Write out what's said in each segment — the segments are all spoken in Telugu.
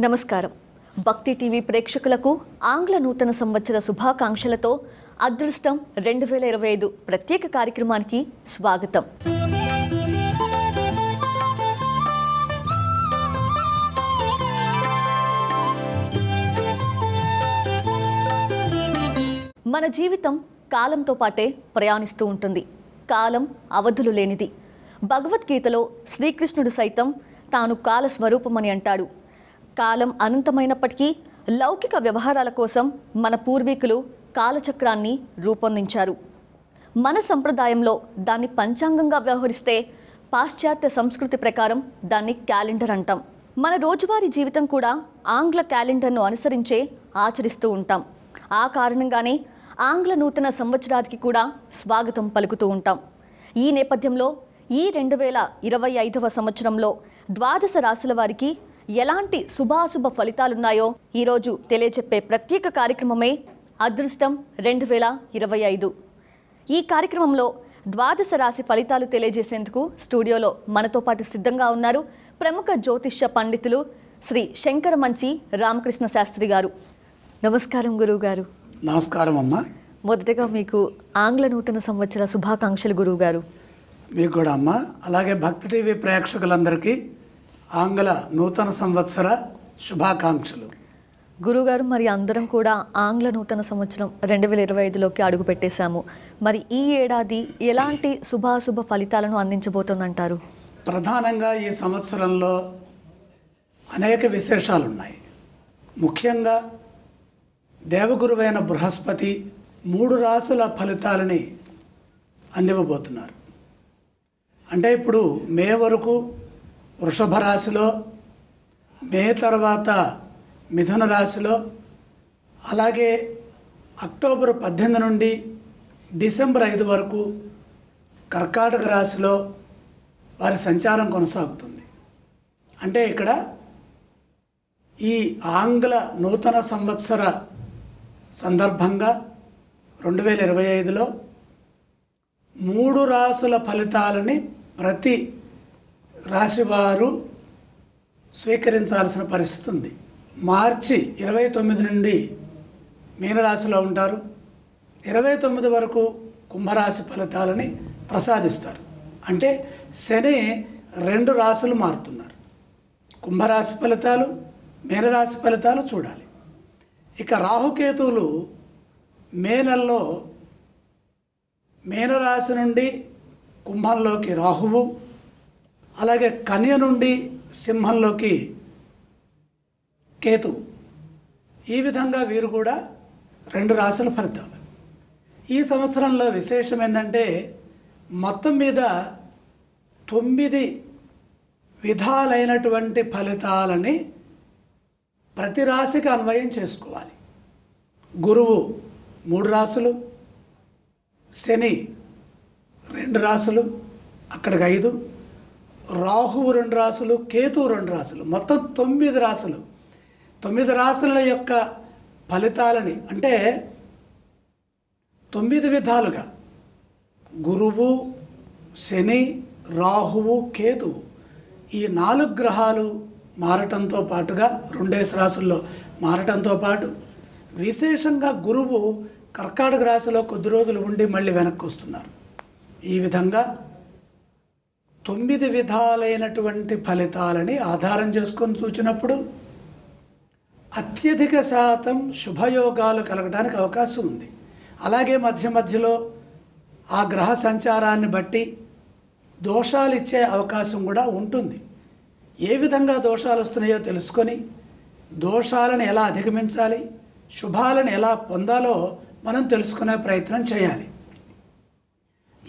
నమస్కారం. భక్తి టీవీ ప్రేక్షకులకు ఆంగ్ల నూతన సంవత్సర శుభాకాంక్షలతో అదృష్టం 2025 ప్రత్యేక కార్యక్రమానికి స్వాగతం. మన జీవితం కాలంతో పాటే ప్రయాణిస్తూ ఉంటుంది. కాలం అవధులు లేనిది. భగవద్గీతలో శ్రీకృష్ణుడు సైతం తాను కాల స్వరూపమని అంటాడు. కాలం అనంతమైనప్పటికీ లౌకిక వ్యవహారాల కోసం మన పూర్వీకులు కాలచక్రాన్ని రూపొందించారు. మన సంప్రదాయంలో దాన్ని పంచాంగంగా వ్యవహరిస్తే పాశ్చాత్య సంస్కృతి ప్రకారం దాన్ని క్యాలెండర్ అంటాం. మన రోజువారీ జీవితం కూడా ఆంగ్ల క్యాలెండర్ను అనుసరించే ఆచరిస్తూ ఉంటాం. ఆ కారణంగానే ఆంగ్ల నూతన సంవత్సరానికి కూడా స్వాగతం పలుకుతూ ఉంటాం. ఈ నేపథ్యంలో ఈ 2025వ సంవత్సరంలో ద్వాదశ రాశుల వారికి ఎలాంటి శుభాశుభ ఫలితాలున్నాయో ఈరోజు తెలియజెప్పే ప్రత్యేక కార్యక్రమమే అదృష్టం 2025. ఈ కార్యక్రమంలో ద్వాదశ రాశి ఫలితాలు తెలియజేసేందుకు స్టూడియోలో మనతో పాటు సిద్ధంగా ఉన్నారు ప్రముఖ జ్యోతిష్య పండితులు శ్రీ శంకరమంచి రామకృష్ణ శాస్త్రి గారు. నమస్కారం గురువు గారు. నమస్కారం అమ్మా. మొదటగా మీకు ఆంగ్ల నూతన సంవత్సర శుభాకాంక్షలు గురువు గారు. మీకు కూడా అమ్మా. అలాగే భక్తి టీవీ ప్రేక్షకులందరికీ ఆంగ్ల నూతన సంవత్సర శుభాకాంక్షలు. గురుగారు, మరి అందరం కూడా ఆంగ్ల నూతన సంవత్సరం 2025లోకి అడుగు పెట్టేశాము. మరి ఈ ఏడాది ఎలాంటి శుభాశుభ ఫలితాలను అందించబోతోందంటారు? ప్రధానంగా ఈ సంవత్సరంలో అనేక విశేషాలు ఉన్నాయి. ముఖ్యంగా దేవగురువైన బృహస్పతి 3 రాసుల ఫలితాలని అందివ్వబోతున్నారు. అంటే ఇప్పుడు మే వరకు వృషభ రాశిలో, మే తర్వాత మిథున రాశిలో, అలాగే అక్టోబర్ 18 నుండి డిసెంబర్ 5 వరకు కర్కాటక రాశిలో వారి సంచారం కొనసాగుతుంది. అంటే ఇక్కడ ఈ ఆంగ్ల నూతన సంవత్సర సందర్భంగా 2025లో 3 రాసుల ఫలితాలని ప్రతి రాశివారు స్వీకరించాల్సిన పరిస్థితి ఉంది. మార్చి 29 నుండి మీనరాశిలో ఉంటారు. 29 వరకు కుంభరాశి ఫలితాలని ప్రసాదిస్తారు. అంటే శని 2 రాశులు మారుతున్నారు. కుంభరాశి ఫలితాలు, మీనరాశి ఫలితాలు చూడాలి. ఇక రాహుకేతువులు మే నెలలో మీనరాశి నుండి కుంభంలోకి రాహువు, అలాగే కన్య నుండి సింహంలోకి కేతువు. ఈ విధంగా వీరు కూడా 2 రాశుల ఫలితాలు. ఈ సంవత్సరంలో విశేషం ఏంటంటే మొత్తం మీద 9 విధాలైనటువంటి ఫలితాలని ప్రతి రాశికి అన్వయం చేసుకోవాలి. గురువు 3 రాశులు, శని 2 రాశులు, అక్కడికి 5, రాహువు 2 రాశులు, కేతువు 2 రాశులు, మొత్తం 9 రాశులు. 9 రాశుల యొక్క ఫలితాలని అంటే 9 విధాలుగా గురువు, శని, రాహువు, కేతువు ఈ 4 గ్రహాలు మారటంతో పాటుగా 2 రాశుల్లో మారటంతో పాటు విశేషంగా గురువు కర్కాటక రాశిలో కొద్ది రోజులు ఉండి మళ్ళీ వెనక్కి వస్తున్నారు. ఈ విధంగా 9 విధాలైనటువంటి ఫలితాలని ఆధారం చేసుకొని చూచినప్పుడు అత్యధిక శాతం శుభయోగాలు కలగడానికి అవకాశం ఉంది. అలాగే మధ్య మధ్యలో ఆ గ్రహ సంచారాన్ని బట్టి దోషాలు ఇచ్చే అవకాశం కూడా ఉంటుంది. ఏ విధంగా దోషాలు వస్తున్నాయో తెలుసుకొని దోషాలను ఎలా అధిగమించాలి, శుభాలను ఎలా పొందాలో మనం తెలుసుకునే ప్రయత్నం చేయాలి.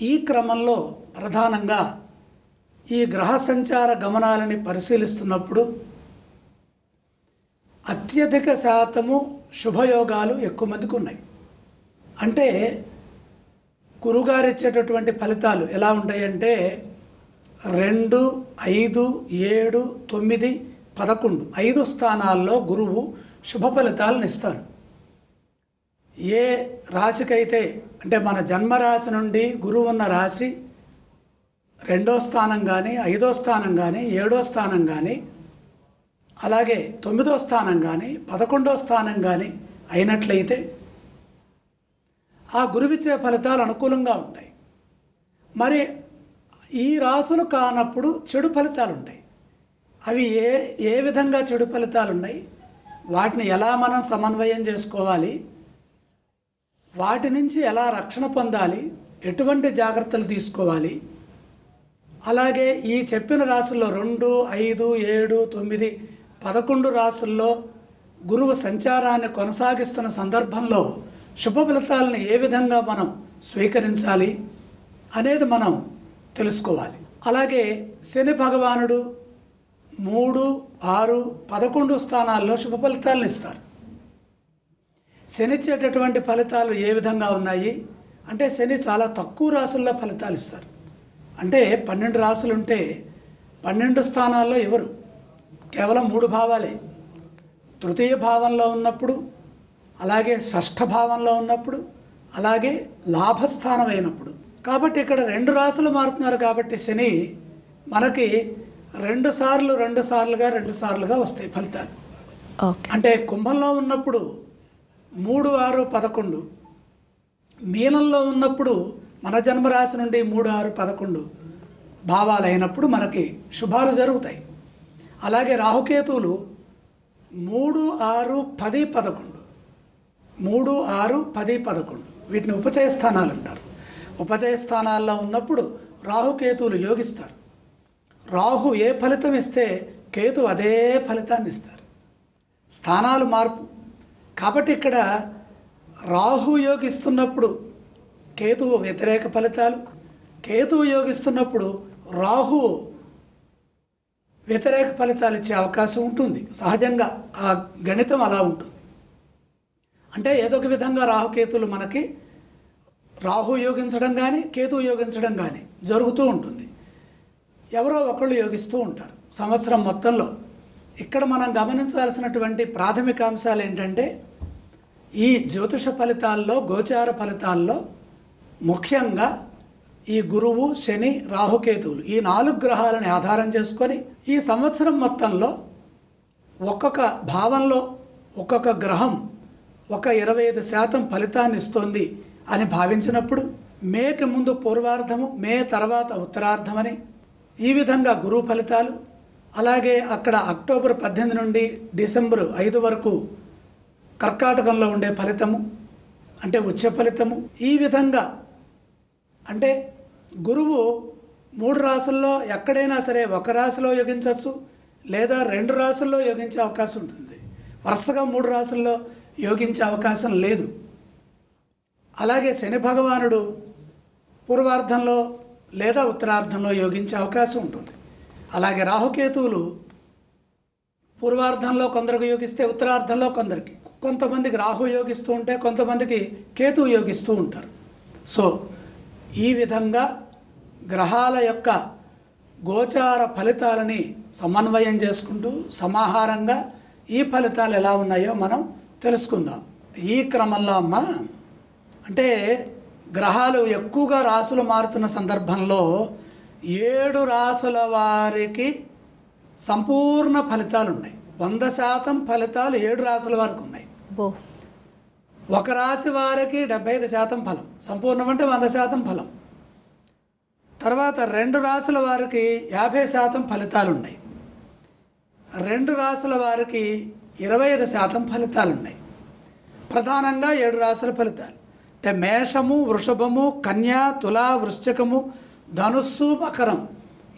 ఈ క్రమంలో ప్రధానంగా ఈ గ్రహ సంచార గమనాలని పరిశీలిస్తున్నప్పుడు అత్యధిక శాతము శుభయోగాలు ఎక్కువ మందికి ఉన్నాయి. అంటే గురుగారు ఇచ్చేటటువంటి ఫలితాలు ఎలా ఉంటాయంటే 2, 5, 7, 9, 11 5 స్థానాల్లో గురువు శుభ ఫలితాలను ఇస్తారు. ఏ రాశికైతే అంటే మన జన్మరాశి నుండి గురువు ఉన్న రాశి 2వ స్థానం కానీ, 5వ స్థానం కానీ, 7వ స్థానం కానీ అలాగే 9వ స్థానం కానీ 11వ స్థానం కానీ అయినట్లయితే ఆ గురువిచ్చే ఫలితాలు అనుకూలంగా ఉంటాయి. మరి ఈ రాసులు కానప్పుడు చెడు ఫలితాలు ఉంటాయి. అవి ఏ విధంగా చెడు ఫలితాలు ఉన్నాయి, వాటిని ఎలా మనం సమన్వయం చేసుకోవాలి, వాటి నుంచి ఎలా రక్షణ పొందాలి, ఎటువంటి జాగ్రత్తలు తీసుకోవాలి, అలాగే ఈ చెప్పిన రాసుల్లో 2, 5, 7, 9, 11 రాసుల్లో గురువు సంచారాన్ని కొనసాగిస్తున్న సందర్భంలో శుభ ఫలితాలను ఏ విధంగా మనం స్వీకరించాలి అనేది మనం తెలుసుకోవాలి. అలాగే శని భగవానుడు 3, 6, 11 స్థానాల్లో శుభ ఫలితాలను ఇస్తారు. శనిచ్చేటటువంటి ఫలితాలు ఏ విధంగా ఉన్నాయి అంటే శని చాలా తక్కువ రాసుల్లో ఫలితాలు ఇస్తారు. అంటే 12 రాసులు ఉంటే 12 స్థానాల్లో ఎవరు కేవలం 3 భావాలే. తృతీయ భావంలో ఉన్నప్పుడు, అలాగే షష్ఠ భావంలో ఉన్నప్పుడు, అలాగే లాభస్థానం అయినప్పుడు. కాబట్టి ఇక్కడ 2 రాసులు మారుతున్నారు కాబట్టి శని మనకి 2 సార్లుగా వస్తాయి ఫలితాలు. అంటే కుంభంలో ఉన్నప్పుడు 3, 6, 11, మీనంలో ఉన్నప్పుడు మన జన్మరాశి నుండి 3, 6, 11 భావాలు అయినప్పుడు మనకి శుభాలు జరుగుతాయి. అలాగే రాహుకేతువులు 3, 6, 10, 11, 3, 6, 10, 11 వీటిని ఉపచయ స్థానాలు అంటారు. ఉపచయ స్థానాల్లో ఉన్నప్పుడు రాహుకేతువులు యోగిస్తారు. రాహు ఏ ఫలితం ఇస్తే కేతు అదే ఫలితాన్ని ఇస్తారు. స్థానాలు మార్పు. కాబట్టి ఇక్కడ రాహు యోగిస్తున్నప్పుడు కేతువు వ్యతిరేక ఫలితాలు, కేతువు యోగిస్తున్నప్పుడు రాహు వ్యతిరేక ఫలితాలు ఇచ్చే అవకాశం ఉంటుంది. సహజంగా ఆ గణితం అలా ఉంటుంది. అంటే ఏదో ఒక విధంగా రాహుకేతులు మనకి రాహు యోగించడం కానీ కేతువు యోగించడం కానీ జరుగుతూ ఉంటుంది. ఎవరో ఒకళ్ళు యోగిస్తూ ఉంటారు సంవత్సరం మొత్తంలో. ఇక్కడ మనం గమనించాల్సినటువంటి ప్రాథమిక అంశాలు ఏంటంటే ఈ జ్యోతిష ఫలితాల్లో, గోచార ఫలితాల్లో ముఖ్యంగా ఈ గురువు, శని, రాహుకేతువులు ఈ 4 గ్రహాలని ఆధారం చేసుకొని ఈ సంవత్సరం మొత్తంలో ఒక్కొక్క భావంలో ఒక్కొక్క గ్రహం ఒక 25% ఫలితాన్ని ఇస్తోంది అని భావించినప్పుడు మేకి ముందు పూర్వార్ధము, మే తర్వాత ఉత్తరార్ధమని ఈ విధంగా గురువు ఫలితాలు, అలాగే అక్కడ అక్టోబర్ 18 నుండి డిసెంబర్ 5 వరకు కర్కాటకంలో ఉండే ఫలితము అంటే ఉచ్చ ఫలితము. ఈ విధంగా అంటే గురువు 3 రాసుల్లో ఎక్కడైనా సరే ఒక రాశిలో యోగించవచ్చు, లేదా 2 రాసుల్లో యోగించే అవకాశం ఉంటుంది. వరుసగా 3 రాసుల్లో యోగించే అవకాశం లేదు. అలాగే శని భగవానుడు పూర్వార్ధంలో లేదా ఉత్తరార్ధంలో యోగించే అవకాశం ఉంటుంది. అలాగే రాహుకేతువులు పూర్వార్ధంలో కొందరికి యోగిస్తే ఉత్తరార్ధంలో కొందరికి, కొంతమందికి రాహు యోగిస్తూ ఉంటే కొంతమందికి కేతువు యోగిస్తూ ఉంటారు. సో ఈ విధంగా గ్రహాల యొక్క గోచార ఫలితాలని సమన్వయం చేసుకుంటూ సమాహారంగా ఈ ఫలితాలు ఎలా ఉన్నాయో మనం తెలుసుకుందాం. ఈ క్రమంలో అమ్మ అంటే గ్రహాలు ఎక్కువగా రాసులు మారుతున్న సందర్భంలో 7 రాసుల వారికి సంపూర్ణ ఫలితాలు ఉన్నాయి. 100% ఫలితాలు 7 రాసుల వారికి ఉన్నాయి. ఒక రాశి వారికి 75% ఫలం, సంపూర్ణం అంటే 100% ఫలం. తర్వాత 2 రాసుల వారికి 50% ఫలితాలు ఉన్నాయి. 2 రాసుల వారికి 25% ఫలితాలు ఉన్నాయి. ప్రధానంగా 7 రాసుల ఫలితాలు అంటే మేషము, వృషభము, కన్యా, తుల, వృశ్చికము, ధనుస్సు, మకరం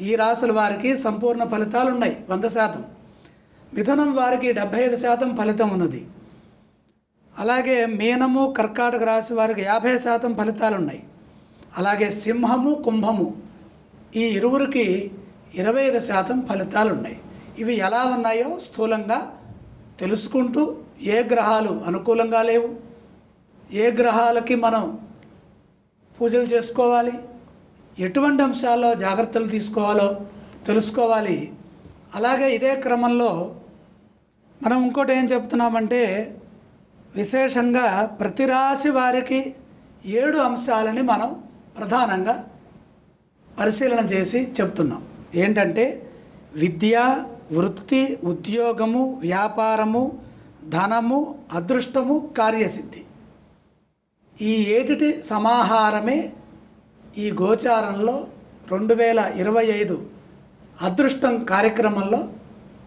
ఈ రాసుల వారికి సంపూర్ణ ఫలితాలు ఉన్నాయి 100%. మిథునం వారికి 75% ఫలితం ఉన్నది. అలాగే మీనము, కర్కాటక రాశి వారికి 50% ఫలితాలు ఉన్నాయి. అలాగే సింహము, కుంభము ఈ ఇరువురికి 25% ఫలితాలు ఉన్నాయి. ఇవి ఎలా ఉన్నాయో స్థూలంగా తెలుసుకుంటూ ఏ గ్రహాలు అనుకూలంగా లేవు, ఏ గ్రహాలకి మనం పూజలు చేసుకోవాలి, ఎటువంటి అంశాల్లో జాగ్రత్తలు తీసుకోవాలో తెలుసుకోవాలి. అలాగే ఇదే క్రమంలో మనం ఇంకోటి ఏం చెప్తున్నామంటే విశేషంగా ప్రతి రాశి వారికి 7 అంశాలని మనం ప్రధానంగా పరిశీలన చేసి చెప్తున్నాం. ఏంటంటే విద్య, వృత్తి, ఉద్యోగము, వ్యాపారము, ధనము, అదృష్టము, కార్యసిద్ధి. ఈ 7 సమాహారమే ఈ గోచారంలో 2025 అదృష్టం కార్యక్రమంలో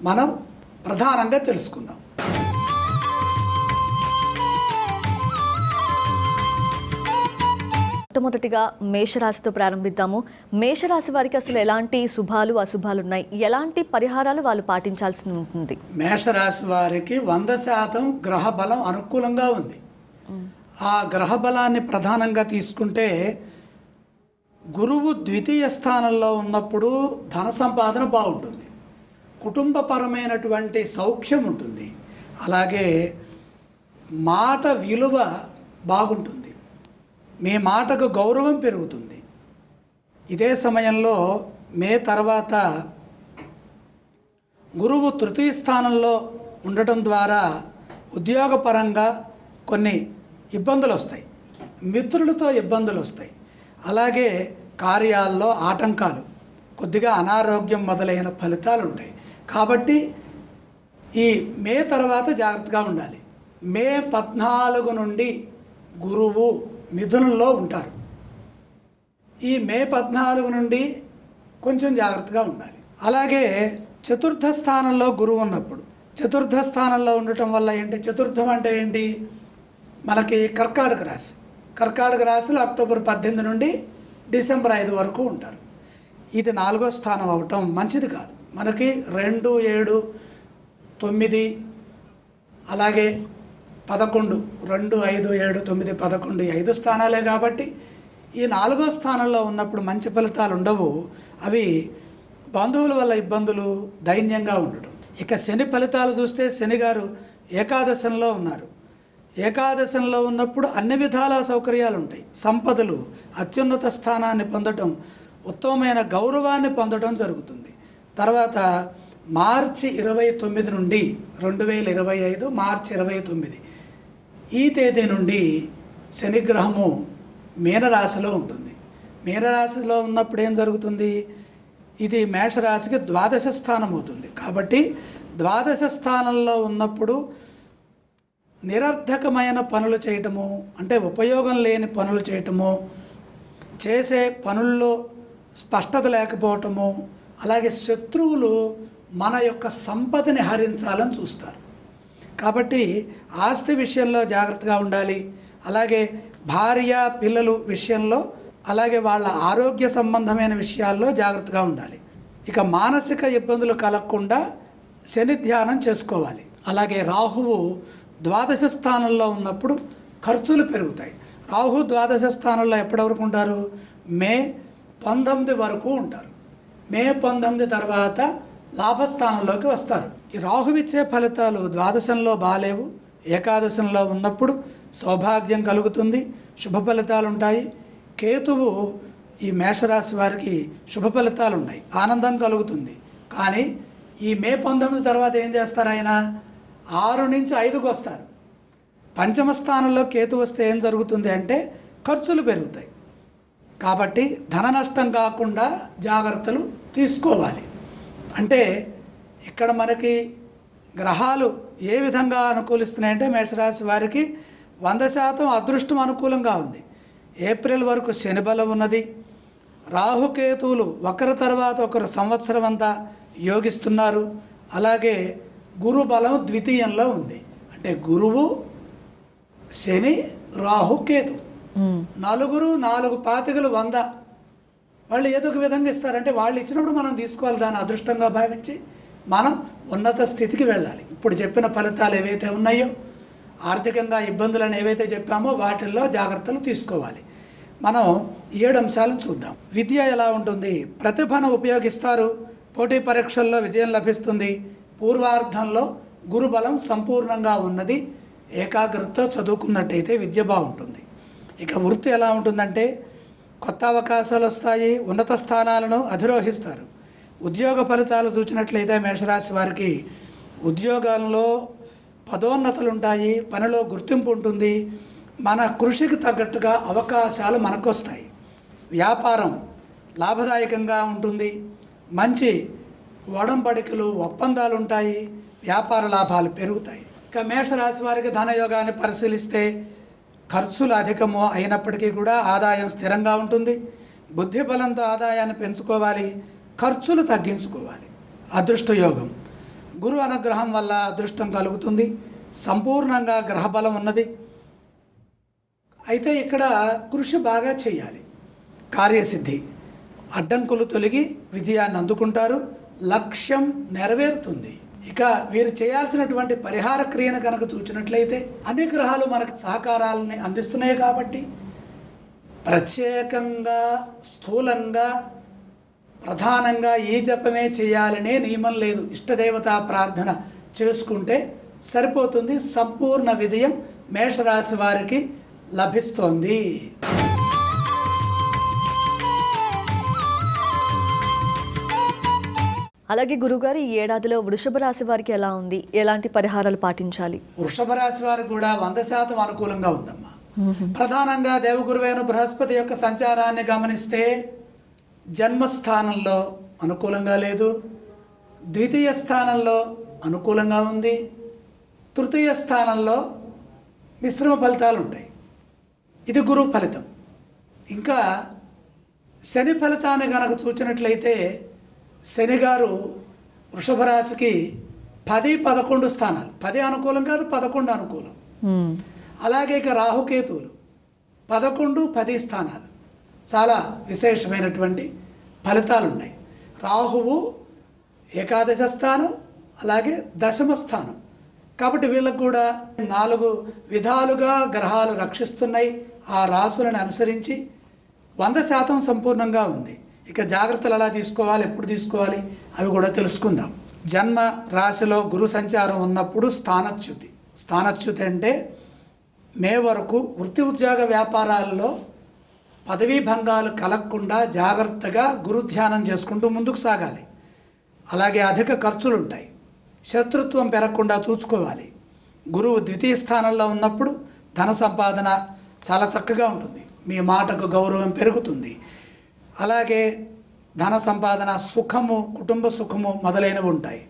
మనం ప్రధానంగా తెలుసుకుందాం. మొట్టమొదటిగా మేషరాశితో ప్రారంభిద్దాము. మేషరాశి వారికి అసలు ఎలాంటి శుభాలు అశుభాలు ఉన్నాయి, ఎలాంటి పరిహారాలు వాళ్ళు పాటించాల్సి ఉంటుంది? మేషరాశి వారికి 100% గ్రహ బలం అనుకూలంగా ఉంది. ఆ గ్రహ బలాన్ని ప్రధానంగా తీసుకుంటే గురువు ద్వితీయ స్థానంలో ఉన్నప్పుడు ధన సంపాదన బాగుంటుంది, కుటుంబపరమైనటువంటి సౌఖ్యం ఉంటుంది, అలాగే మాట విలువ బాగుంటుంది, మీ మాటకు గౌరవం పెరుగుతుంది. ఇదే సమయంలో మే తర్వాత గురువు తృతీయ స్థానంలో ఉండటం ద్వారా ఉద్యోగపరంగా కొన్ని ఇబ్బందులు వస్తాయి, మిత్రులతో ఇబ్బందులు వస్తాయి, అలాగే కార్యాల్లో ఆటంకాలు, కొద్దిగా అనారోగ్యం మొదలైన ఫలితాలు ఉంటాయి. కాబట్టి ఈ మే తర్వాత జాగ్రత్తగా ఉండాలి. మే 14 నుండి గురువు మిథునంలో ఉంటారు. ఈ మే 14 నుండి కొంచెం జాగ్రత్తగా ఉండాలి. అలాగే చతుర్థ స్థానంలో గురువు ఉన్నప్పుడు, చతుర్థ స్థానంలో ఉండటం వల్ల ఏంటి, చతుర్థం అంటే ఏంటి, మనకి కర్కాటక రాశి. కర్కాటక రాశిలో అక్టోబర్ 18 నుండి డిసెంబర్ 5 వరకు ఉంటారు. ఇది 4వ స్థానం అవటం మంచిది కాదు. మనకి 2, 7, 9 అలాగే 11, 2, 5, 7, 9, 11 ఈ 5 స్థానాలే. కాబట్టి ఈ 4వ స్థానంలో ఉన్నప్పుడు మంచి ఫలితాలు ఉండవు. అవి బంధువుల వల్ల ఇబ్బందులు, దైన్యంగా ఉండడం. ఇక శని ఫలితాలు చూస్తే శని గారు ఏకాదశంలో ఉన్నారు. ఏకాదశంలో ఉన్నప్పుడు అన్ని విధాల సౌకర్యాలు ఉంటాయి, సంపదలు, అత్యున్నత స్థానాన్ని పొందటం, ఉత్తమమైన గౌరవాన్ని పొందడం జరుగుతుంది. తర్వాత మార్చి 29 నుండి 2025 మార్చి 29 ఈ తేదీ నుండి శనిగ్రహము మీనరాశిలో ఉంటుంది. మీనరాశిలో ఉన్నప్పుడు ఏం జరుగుతుంది, ఇది మేషరాశికి 12వ స్థానం అవుతుంది. కాబట్టి 12వ స్థానంలో ఉన్నప్పుడు నిరర్థకమైన పనులు చేయటము, అంటే ఉపయోగం లేని పనులు చేయటము, చేసే పనుల్లో స్పష్టత లేకపోవటము, అలాగే శత్రువులు మన యొక్క సంపదని హరించాలని చూస్తారు. కాబట్టి ఆస్తి విషయంలో జాగ్రత్తగా ఉండాలి. అలాగే భార్య పిల్లలు విషయంలో, అలాగే వాళ్ళ ఆరోగ్య సంబంధమైన విషయాల్లో జాగ్రత్తగా ఉండాలి. ఇక మానసిక ఇబ్బందులు కలగకుండా శని ధ్యానం చేసుకోవాలి. అలాగే రాహువు 12వ స్థానంలో ఉన్నప్పుడు ఖర్చులు పెరుగుతాయి. రాహు 12వ స్థానంలో ఎప్పటి వరకు ఉంటారు, మే 19 వరకు ఉంటారు. మే 19 తర్వాత లాభస్థానంలోకి వస్తారు. ఈ రాహు ఇచ్చే ఫలితాలు ద్వాదశంలో బాలేవు. ఏకాదశంలో ఉన్నప్పుడు సౌభాగ్యం కలుగుతుంది, శుభ ఫలితాలు ఉంటాయి. కేతువు ఈ మేషరాశి వారికి శుభ ఫలితాలు ఉన్నాయి, ఆనందం కలుగుతుంది. కానీ ఈ మే 19 తర్వాత ఏం చేస్తారు, ఆయన 6 నుంచి 5కు వస్తారు. పంచమ స్థానంలో కేతు వస్తే ఏం జరుగుతుంది అంటే ఖర్చులు పెరుగుతాయి. కాబట్టి ధన నష్టం కాకుండా జాగ్రత్తలు తీసుకోవాలి. అంటే ఇక్కడ మనకి గ్రహాలు ఏ విధంగా అనుకూలిస్తున్నాయంటే మేషరాశి వారికి 100% అదృష్టం అనుకూలంగా ఉంది. ఏప్రిల్ వరకు శని బలం ఉన్నది. రాహుకేతువులు ఒకరి తర్వాత ఒకరు సంవత్సరం అంతా యోగిస్తున్నారు. అలాగే గురు బలం ద్వితీయంలో ఉంది. అంటే గురువు, శని, రాహుకేతు నలుగురు 4 పాతికలు 100 వాళ్ళు ఏదో ఒక విధంగా ఇస్తారంటే వాళ్ళు ఇచ్చినప్పుడు మనం తీసుకోవాలి, దాన్ని అదృష్టంగా భావించి మనం ఉన్నత స్థితికి వెళ్ళాలి. ఇప్పుడు చెప్పిన ఫలితాలు ఏవైతే ఉన్నాయో, ఆర్థికంగా ఇబ్బందులను ఏవైతే చెప్పామో వాటిల్లో జాగ్రత్తలు తీసుకోవాలి. మనం 7 అంశాలను చూద్దాం. విద్య ఎలా ఉంటుంది, ప్రతిభను ఉపయోగిస్తారు, పోటీ పరీక్షల్లో విజయం లభిస్తుంది, పూర్వార్ధంలో గురుబలం సంపూర్ణంగా ఉన్నది, ఏకాగ్రతతో చదువుకున్నట్టయితే విద్య బాగుంటుంది. ఇక వృత్తి ఎలా ఉంటుందంటే కొత్త అవకాశాలు వస్తాయి, ఉన్నత స్థానాలను అధిరోహిస్తారు. ఉద్యోగ ఫలితాలు చూసినట్లయితే మేషరాశి వారికి ఉద్యోగాల్లో పదోన్నతులు ఉంటాయి, పనిలో గుర్తింపు ఉంటుంది, మన కృషికి తగ్గట్టుగా అవకాశాలు మనకు వస్తాయి. వ్యాపారం లాభదాయకంగా ఉంటుంది, మంచి ఒడంబడికలు ఒప్పందాలు ఉంటాయి, వ్యాపార లాభాలు పెరుగుతాయి. ఇక మేషరాశి వారికి ధనయోగాన్ని పరిశీలిస్తే ఖర్చులు అధికము అయినప్పటికీ కూడా ఆదాయం స్థిరంగా ఉంటుంది. బుద్ధి బలంతో ఆదాయాన్ని పెంచుకోవాలి, ఖర్చులు తగ్గించుకోవాలి. అదృష్ట యోగం, గురు అనుగ్రహం వల్ల అదృష్టం కలుగుతుంది. సంపూర్ణంగా గ్రహబలం ఉన్నది. అయితే ఇక్కడ కృషి బాగా చేయాలి. కార్యసిద్ధి, అడ్డంకులు తొలగి విజయాన్ని అందుకుంటారు. లక్ష్యం నెరవేరుతుంది. ఇక వీరు చేయాల్సినటువంటి పరిహార క్రియను కనుక చూసినట్లయితే అన్ని గ్రహాలు మనకు సహకారాలని అందిస్తున్నాయి కాబట్టి ప్రత్యేకంగా స్థూలంగా ప్రధానంగా ఈ జపమే చేయాలనే నియమం లేదు. ఇష్టదేవతా ప్రార్థన చేసుకుంటే సరిపోతుంది. సంపూర్ణ విజయం మేషరాశి వారికి లభిస్తోంది. అలాగే గురుగారు, ఈ ఏడాదిలో వృషభ రాశి వారికి ఎలా ఉంది? ఎలాంటి పరిహారాలు పాటించాలి? వృషభ రాశి వారికి కూడా 100% అనుకూలంగా ఉందమ్మా. ప్రధానంగా దేవగురువైన బృహస్పతి యొక్క సంచారాన్ని గమనిస్తే జన్మస్థానంలో అనుకూలంగా లేదు, ద్వితీయ స్థానంలో అనుకూలంగా ఉంది, తృతీయ స్థానంలో మిశ్రమ ఫలితాలు ఉంటాయి. ఇది గురువు ఫలితం. ఇంకా శని ఫలితాన్ని కనుక చూసినట్లయితే శని గారు వృషభ రాశికి 10, 11 స్థానాలు, 10 అనుకూలం కాదు, 11 అనుకూలం. అలాగే ఇక రాహుకేతువులు 11, 10 స్థానాలు, చాలా విశేషమైనటువంటి ఫలితాలు ఉన్నాయి. రాహువు ఏకాదశ స్థానం, అలాగే దశమ స్థానం. కాబట్టి వీళ్ళకు కూడా 4 విధాలుగా గ్రహాలు రక్షిస్తున్నాయి. ఆ రాశులను అనుసరించి 100% సంపూర్ణంగా ఉంది. ఇక జాగ్రత్తలు ఎలా తీసుకోవాలి, ఎప్పుడు తీసుకోవాలి అవి కూడా తెలుసుకుందాం. జన్మ రాశిలో గురు సంచారం ఉన్నప్పుడు స్థానచ్యుతి. స్థానచ్యుతి అంటే మే వరకు వృత్తి ఉద్యోగ వ్యాపారాల్లో పదవీ భంగాలు కలగకుండా జాగ్రత్తగా గురు ధ్యానం చేసుకుంటూ ముందుకు సాగాలి. అలాగే అధిక ఖర్చులు ఉంటాయి, శత్రుత్వం పెరగకుండా చూసుకోవాలి. గురువు ద్వితీయ స్థానంలో ఉన్నప్పుడు ధన సంపాదన చాలా చక్కగా ఉంటుంది, మీ మాటకు గౌరవం పెరుగుతుంది. అలాగే ధన సంపాదన, సుఖము, కుటుంబ సుఖము మొదలైనవి ఉంటాయి.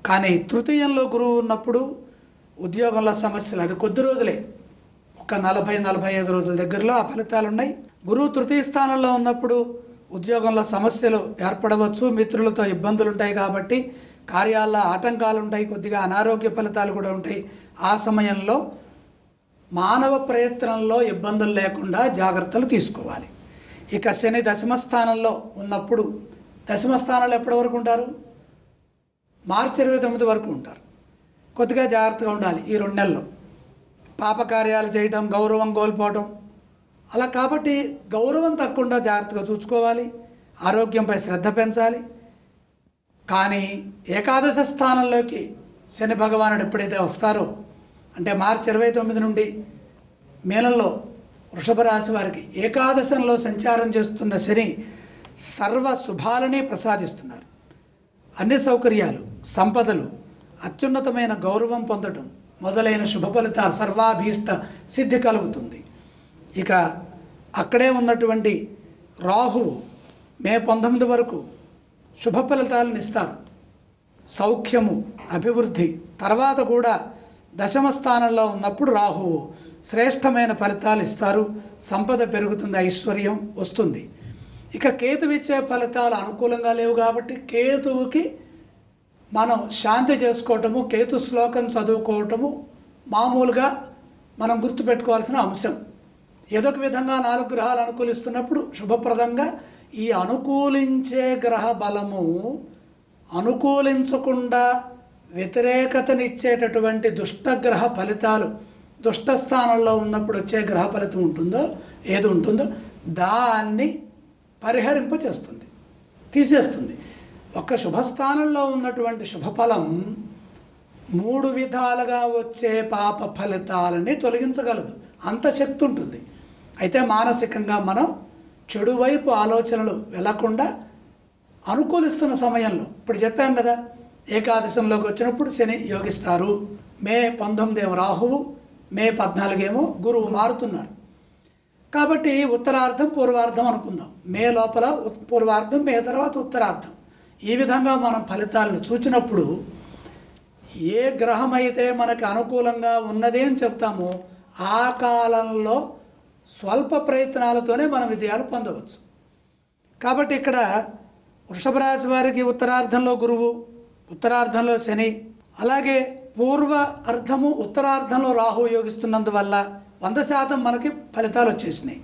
కానీ తృతీయంలో గురువు ఉన్నప్పుడు ఉద్యోగంలో సమస్యలు, అది కొద్ది రోజులే, ఒక 40-45 రోజుల దగ్గరలో ఆ ఫలితాలు ఉన్నాయి. గురువు తృతీయ స్థానంలో ఉన్నప్పుడు ఉద్యోగంలో సమస్యలు ఏర్పడవచ్చు, మిత్రులతో ఇబ్బందులు ఉంటాయి, కాబట్టి కార్యాల్లో ఆటంకాలు ఉంటాయి, కొద్దిగా అనారోగ్య ఫలితాలు కూడా ఉంటాయి. ఆ సమయంలో మానవ ప్రయత్నంలో ఇబ్బందులు లేకుండా జాగ్రత్తలు తీసుకోవాలి. ఇక శని దశమ స్థానంలో ఉన్నప్పుడు, దశమ స్థానంలో ఎప్పటి వరకు ఉంటారు? మార్చి 29 వరకు ఉంటారు. కొద్దిగా జాగ్రత్తగా ఉండాలి ఈ 2 నెలల్లో. పాపకార్యాలు చేయటం, గౌరవం కోల్పోవటం అలా. కాబట్టి గౌరవం తగ్గకుండా జాగ్రత్తగా చూసుకోవాలి, ఆరోగ్యంపై శ్రద్ధ పెంచాలి. కానీ ఏకాదశ స్థానంలోకి శని భగవానుడు ఎప్పుడైతే వస్తారో, అంటే మార్చి 29 నుండి మేనంలో వృషభ రాశి వారికి ఏకాదశంలో సంచారం చేస్తున్న శని సర్వ శుభాలనే ప్రసాదిస్తున్నారు. అన్ని సౌకర్యాలు, సంపదలు, అత్యున్నతమైన గౌరవం పొందడం మొదలైన శుభ ఫలితాలు, సర్వాభీష్ట సిద్ధి కలుగుతుంది. ఇక అక్కడే ఉన్నటువంటి రాహువు మే 19 వరకు శుభ ఫలితాలను ఇస్తారు, సౌఖ్యము, అభివృద్ధి. తర్వాత కూడా దశమ స్థానంలో ఉన్నప్పుడు రాహువు శ్రేష్టమైన ఫలితాలు ఇస్తారు, సంపద పెరుగుతుంది, ఐశ్వర్యం వస్తుంది. ఇక కేతువు ఇచ్చే ఫలితాలు అనుకూలంగా లేవు కాబట్టి కేతువుకి మనం శాంతి చేసుకోవటము, కేతు శ్లోకం చదువుకోవటము మామూలుగా మనం గుర్తుపెట్టుకోవాల్సిన అంశం. ఏదో ఒక విధంగా 4 గ్రహాలు అనుకూలిస్తున్నప్పుడు శుభప్రదంగా ఈ అనుకూలించే గ్రహ బలము అనుకూలించకుండా వ్యతిరేకతనిచ్చేటటువంటి దుష్టగ్రహ ఫలితాలు, దుష్ట స్థానంలో ఉన్నప్పుడు వచ్చే గ్రహ ఫలితం ఉంటుందో, ఏది ఉంటుందో దాన్ని పరిహరింపచేస్తుంది, తీసేస్తుంది. ఒక శుభస్థానంలో ఉన్నటువంటి శుభఫలం 3 విధాలుగా వచ్చే పాప ఫలితాలని తొలగించగలదు, అంత శక్తి ఉంటుంది. అయితే మానసికంగా మనం చెడు వైపు ఆలోచనలు వెళ్లకుండా అనుకూలిస్తున్న సమయంలో, ఇప్పుడు చెప్పాను కదా, ఏకాదశంలోకి వచ్చినప్పుడు శని యోగిస్తారు. మే 19 ఏమో రాహువు, మే 14 ఏమో గురువు మారుతున్నారు. కాబట్టి ఉత్తరార్ధం పూర్వార్ధం అనుకుందాం. మే లోపల పూర్వార్ధం, మే తర్వాత ఉత్తరార్ధం. ఈ విధంగా మనం ఫలితాలను చూచినప్పుడు ఏ గ్రహం అయితే మనకి అనుకూలంగా ఉన్నది అని చెప్తామో ఆ కాలంలో స్వల్ప ప్రయత్నాలతోనే మనం విజయాలు పొందవచ్చు. కాబట్టి ఇక్కడ వృషభ రాశి వారికి ఉత్తరార్ధంలో గురువు, ఉత్తరార్ధంలో శని, అలాగే పూర్వ అర్ధము ఉత్తరార్ధంలో రాహు యోగిస్తున్నందువల్ల 100% మనకి ఫలితాలు వచ్చేసినాయి.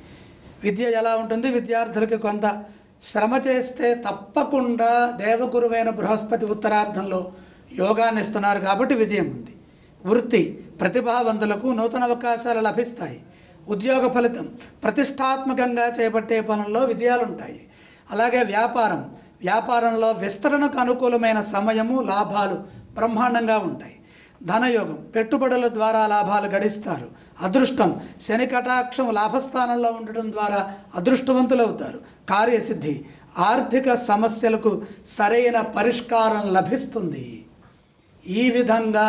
విద్య ఎలా ఉంటుంది? విద్యార్థులకి కొంత శ్రమ చేస్తే తప్పకుండా దేవగురువైన బృహస్పతి ఉత్తరార్ధంలో యోగాన్ని ఇస్తున్నారు కాబట్టి విజయం ఉంది. వృత్తి ప్రతిభావంతులకు నూతన అవకాశాలు లభిస్తాయి. ఉద్యోగ ఫలితం ప్రతిష్టాత్మకంగా చేపట్టే పనుల్లో విజయాలు ఉంటాయి. అలాగే వ్యాపారంలో విస్తరణకు అనుకూలమైన సమయము, లాభాలు బ్రహ్మాండంగా ఉంటాయి. ధనయోగం పెట్టుబడుల ద్వారా లాభాలు గడిస్తారు. అదృష్టం శని కటాక్షం లాభస్థానంలో ఉండటం ద్వారా అదృష్టవంతులవుతారు. కార్యసిద్ధి ఆర్థిక సమస్యలకు సరైన పరిష్కారం లభిస్తుంది. ఈ విధంగా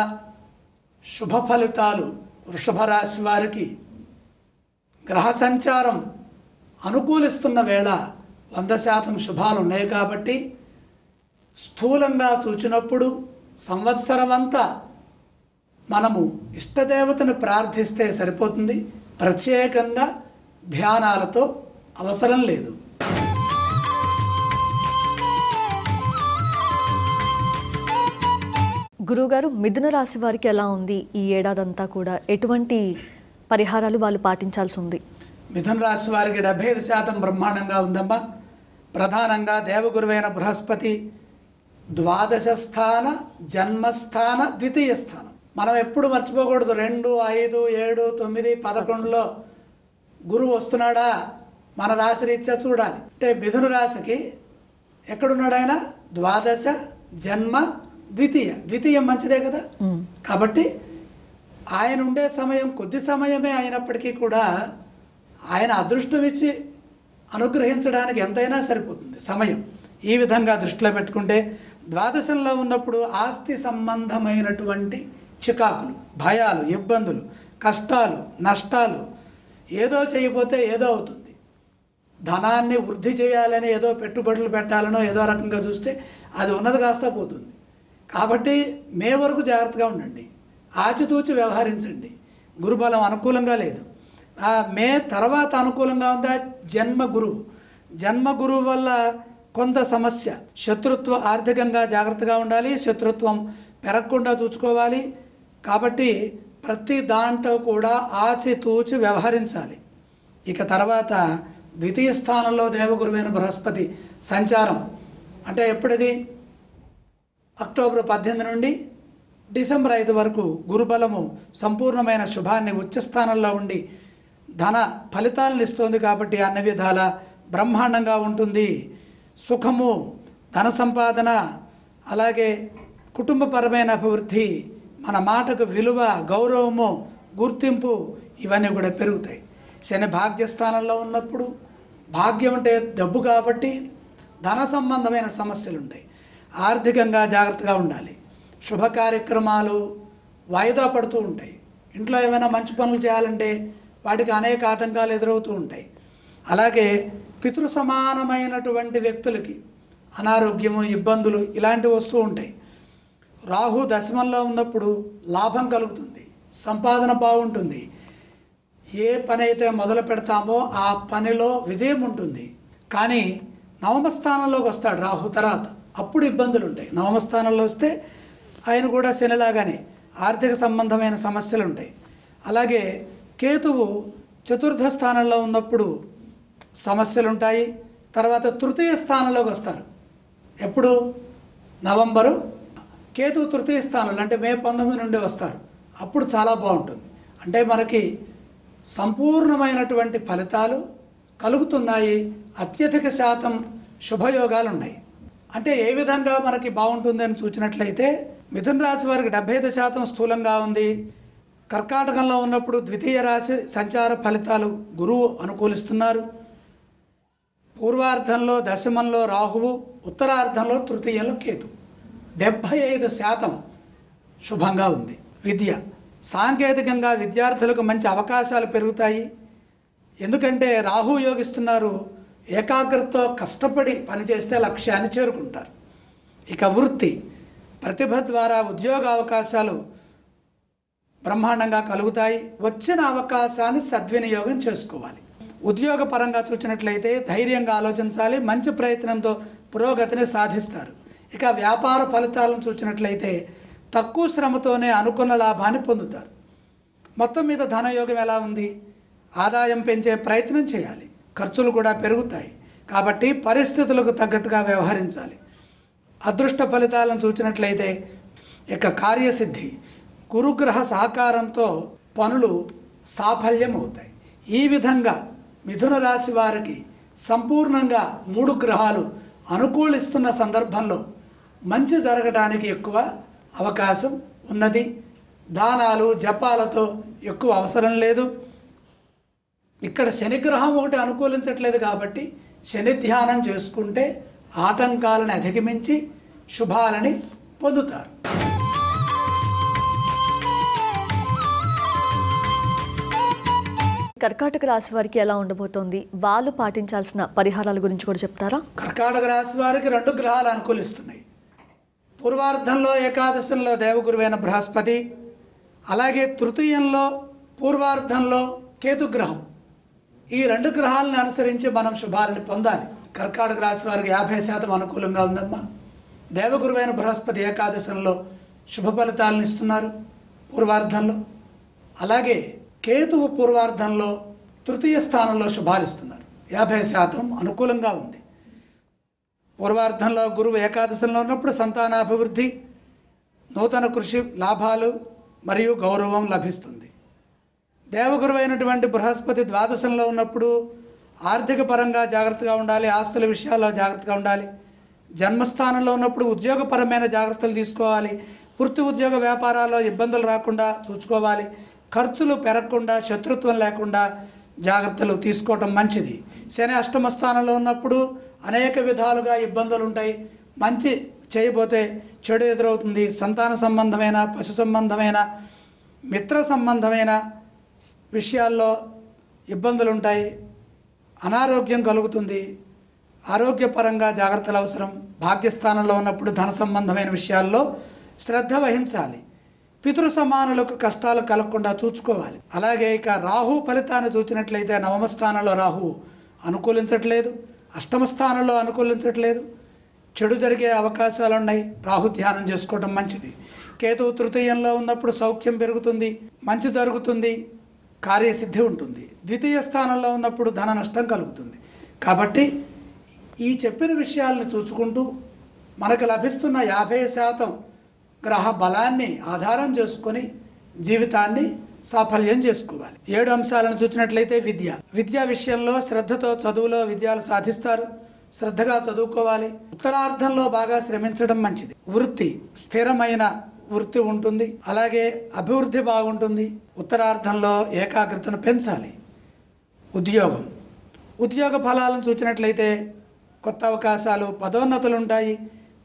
శుభ ఫలితాలు వృషభ రాశి వారికి గ్రహ సంచారం అనుకూలిస్తున్న వేళ 100% శుభాలు ఉన్నాయి. కాబట్టి స్థూలంగా చూచినప్పుడు సంవత్సరం అంతా మనము ఇష్టదేవతను ప్రార్థిస్తే సరిపోతుంది. ప్రత్యేకంగా ధ్యానాలతో అవసరం లేదు. గురువుగారు, మిథున రాశి వారికి ఎలా ఉంది ఈ ఏడాదంతా కూడా? ఎటువంటి పరిహారాలు వాళ్ళు పాటించాల్సి ఉంది? మిథున రాశి వారికి 75% బ్రహ్మాండంగా ఉందమ్మా. ప్రధానంగా దేవగురువైన బృహస్పతి ద్వాదశ స్థాన, జన్మస్థాన, ద్వితీయ స్థానం. మనం ఎప్పుడు మర్చిపోకూడదు. 2, 5, 7, 9, 11లో గురువు వస్తున్నాడా మన రాశి రీత్యా చూడాలి. అంటే మిథున రాశికి ఎక్కడున్నాడు ఆయన? ద్వాదశ, జన్మ, ద్వితీయం మంచిదే కదా. కాబట్టి ఆయన ఉండే సమయం కొద్ది సమయమే అయినప్పటికీ కూడా ఆయన అదృష్టం ఇచ్చి అనుగ్రహించడానికి ఎంతైనా సరిపోతుంది సమయం. ఈ విధంగా దృష్టిలో పెట్టుకుంటే ద్వాదశంలో ఉన్నప్పుడు ఆస్తి సంబంధమైనటువంటి చికాకులు, భయాలు, ఇబ్బందులు, కష్టాలు, నష్టాలు, ఏదో చేయకపోతే ఏదో అవుతుంది. ధనాన్ని వృద్ధి చేయాలని ఏదో పెట్టుబడులు పెట్టాలనో ఏదో రకంగా చూస్తే అది ఉన్నది కాస్త పోతుంది. కాబట్టి మే వరకు జాగ్రత్తగా ఉండండి, ఆచితూచి వ్యవహరించండి. గురుబలం అనుకూలంగా లేదు. మే తర్వాత అనుకూలంగా ఉందా? జన్మ గురువు వల్ల కొంత సమస్య, శత్రుత్వం, ఆర్థికంగా జాగ్రత్తగా ఉండాలి. శత్రుత్వం పెరగకుండా చూసుకోవాలి. కాబట్టి ప్రతి దాంట్లో కూడా ఆచితూచి వ్యవహరించాలి. ఇక తర్వాత ద్వితీయ స్థానంలో దేవగురువైన బృహస్పతి సంచారం అంటే ఎప్పుడది? అక్టోబర్ 18 నుండి డిసెంబర్ 5 వరకు గురుబలము సంపూర్ణమైన శుభాన్ని ఉచ్చస్థానంలో ఉండి ధన ఫలితాలను ఇస్తుంది. కాబట్టి అన్ని విధాల బ్రహ్మాండంగా ఉంటుంది. సుఖము, ధన సంపాదన, అలాగే కుటుంబపరమైన అభివృద్ధి, మన మాటకు విలువ, గౌరవము, గుర్తింపు ఇవన్నీ కూడా పెరుగుతాయి. శని భాగ్యస్థానంలో ఉన్నప్పుడు భాగ్యం అంటే డబ్బు కాబట్టి ధన సంబంధమైన సమస్యలు ఉంటాయి. ఆర్థికంగా జాగ్రత్తగా ఉండాలి. శుభ కార్యక్రమాలు వాయిదా పడుతూ ఉంటాయి. ఇంట్లో ఏమైనా మంచి పనులు చేయాలంటే వాటికి అనేక ఆటంకాలు ఎదురవుతూ ఉంటాయి. అలాగే పితృ సమానమైనటువంటి వ్యక్తులకి అనారోగ్యము, ఇబ్బందులు ఇలాంటివి వస్తూ ఉంటాయి. రాహు దశమంలో ఉన్నప్పుడు లాభం కలుగుతుంది, సంపాదన బాగుంటుంది. ఏ పని అయితే మొదలు పెడతామో ఆ పనిలో విజయం ఉంటుంది. కానీ నవమస్థానంలోకి వస్తాడు రాహు తర్వాత, అప్పుడు ఇబ్బందులు ఉంటాయి. నవమస్థానంలో వస్తే ఆయన కూడా శనిలాగానే ఆర్థిక సంబంధమైన సమస్యలు ఉంటాయి. అలాగే కేతువు చతుర్థ స్థానంలో ఉన్నప్పుడు సమస్యలు ఉంటాయి. తర్వాత తృతీయ స్థానంలోకి వస్తారు. ఎప్పుడు? నవంబరు. కేతువు తృతీయ స్థానంలో అంటే మే 19 నుండి వస్తారు. అప్పుడు చాలా బాగుంటుంది. అంటే మనకి సంపూర్ణమైనటువంటి ఫలితాలు కలుగుతున్నాయి. అత్యధిక శాతం శుభయోగాలు ఉన్నాయి. అంటే ఏ విధంగా మనకి బాగుంటుంది అని చూసినట్లయితే మిథున రాశి వారికి 75% స్థూలంగా ఉంది. కర్కాటకంలో ఉన్నప్పుడు ద్వితీయ రాశి సంచార ఫలితాలు గురువు అనుకూలిస్తున్నారు. పూర్వార్ధంలో దశమంలో రాహువు, ఉత్తరార్ధంలో తృతీయంలో కేతు. 75% శుభంగా ఉంది. విద్య, సాంకేతికంగా విద్యార్థులకు మంచి అవకాశాలు పెరుగుతాయి. ఎందుకంటే రాహు యోగిస్తున్నారు. ఏకాగ్రతతో కష్టపడి పనిచేస్తే లక్ష్యాన్ని చేరుకుంటారు. ఇక వృత్తి, ప్రతిభ ద్వారా ఉద్యోగ అవకాశాలు బ్రహ్మాండంగా కలుగుతాయి. వచ్చిన అవకాశాన్ని సద్వినియోగం చేసుకోవాలి. ఉద్యోగ పరంగా చూసినట్లయితే ధైర్యంగా ఆలోచించాలి, మంచి ప్రయత్నంతో పురోగతిని సాధిస్తారు. ఇక వ్యాపార ఫలితాలను చూసినట్లయితే తక్కువ శ్రమతోనే అనుకున్న లాభాన్ని పొందుతారు. మొత్తం మీద ధనయోగం ఎలా ఉంది? ఆదాయం పెంచే ప్రయత్నం చేయాలి, ఖర్చులు కూడా పెరుగుతాయి. కాబట్టి పరిస్థితులకు తగ్గట్టుగా వ్యవహరించాలి. అదృష్ట ఫలితాలను చూసినట్లయితే ఇక కార్యసిద్ధి, గురుగ్రహ సహకారంతో పనులు సాఫల్యం అవుతాయి. ఈ విధంగా మిథున రాశి వారికి సంపూర్ణంగా 3 గ్రహాలు అనుకూలిస్తున్న సందర్భంలో మంచి జరగడానికి ఎక్కువ అవకాశం ఉన్నది. దానాలు జపాలతో ఎక్కువ అవసరం లేదు. ఇక్కడ శనిగ్రహం ఒకటి అనుకూలించట్లేదు కాబట్టి శని ధ్యానం చేసుకుంటే ఆటంకాలను అధిగమించి శుభాలని పొందుతారు. కర్కాటక రాశి వారికి ఎలా ఉండబోతోంది? వాళ్ళు పాటించాల్సిన పరిహారాల గురించి కూడా చెప్తారా? కర్కాటక రాశి వారికి 2 గ్రహాలు అనుకూలిస్తున్నాయి. పూర్వార్ధంలో ఏకాదశంలో దేవగురువైన బృహస్పతి, అలాగే తృతీయంలో పూర్వార్ధంలో కేతుగ్రహం. ఈ 2 గ్రహాలను అనుసరించి మనం శుభాలను పొందాలి. కర్కాటక రాశి వారికి 50% అనుకూలంగా ఉందమ్మా. దేవగురువైన బృహస్పతి ఏకాదశంలో శుభ ఫలితాలను ఇస్తున్నారు పూర్వార్ధంలో. అలాగే కేతువు పూర్వార్ధంలో తృతీయ స్థానంలో శుభాలు ఇస్తున్నారు. 50% అనుకూలంగా ఉంది. పూర్వార్ధంలో గురువు ఏకాదశంలో ఉన్నప్పుడు సంతానాభివృద్ధి, నూతన కృషి లాభాలు మరియు గౌరవం లభిస్తుంది. దేవగురువైనటువంటి బృహస్పతి ద్వాదశంలో ఉన్నప్పుడు ఆర్థిక పరంగా జాగ్రత్తగా ఉండాలి, ఆస్తుల విషయాల్లో జాగ్రత్తగా ఉండాలి. జన్మస్థానంలో ఉన్నప్పుడు ఉద్యోగపరమైన జాగ్రత్తలు తీసుకోవాలి. వృత్తి ఉద్యోగ వ్యాపారాల్లో ఇబ్బందులు రాకుండా చూసుకోవాలి. ఖర్చులు పెరగకుండా, శత్రుత్వం లేకుండా జాగ్రత్తలు తీసుకోవటం మంచిది. శని అష్టమ స్థానంలో ఉన్నప్పుడు అనేక విధాలుగా ఇబ్బందులు ఉంటాయి. మంచి చేయబోతే చెడు ఎదురవుతుంది. సంతాన సంబంధమైన, పశు సంబంధమైన, మిత్ర సంబంధమైన విషయాల్లో ఇబ్బందులు ఉంటాయి. అనారోగ్యం కలుగుతుంది. ఆరోగ్యపరంగా జాగ్రత్తలు అవసరం. భాగ్యస్థానంలో ఉన్నప్పుడు ధన సంబంధమైన విషయాల్లో శ్రద్ధ వహించాలి. పితృ సమానులకు కష్టాలు కలగకుండా చూసుకోవాలి. అలాగే ఇక రాహు ఫలితాన్ని చూసినట్లయితే నవమ స్థానంలో రాహు అనుకూలించట్లేదు, అష్టమ స్థానంలో అనుకూలించట్లేదు. చెడు జరిగే అవకాశాలు ఉన్నాయి. రాహు ధ్యానం చేసుకోవడం మంచిది. కేతువు తృతీయంలో ఉన్నప్పుడు సౌఖ్యం పెరుగుతుంది, మంచి జరుగుతుంది, కార్యసిద్ధి ఉంటుంది. ద్వితీయ స్థానంలో ఉన్నప్పుడు ధన నష్టం కలుగుతుంది. కాబట్టి ఈ చెప్పిన విషయాలను చూసుకుంటూ మనకు లభిస్తున్న 50% గ్రహ బలాన్ని ఆధారం చేసుకొని జీవితాన్ని సాఫల్యం చేసుకోవాలి. 7 అంశాలను చూసినట్లయితే విద్యా విషయంలో శ్రద్ధతో చదువులో విజయాలు సాధిస్తారు. శ్రద్ధగా చదువుకోవాలి. ఉత్తరార్ధంలో బాగా శ్రమించడం మంచిది. వృత్తి, స్థిరమైన వృత్తి ఉంటుంది. అలాగే అభివృద్ధి బాగుంటుంది. ఉత్తరార్ధంలో ఏకాగ్రతను పెంచాలి. ఉద్యోగ ఫలాలను చూసినట్లయితే కొత్త అవకాశాలు, పదోన్నతులు ఉంటాయి.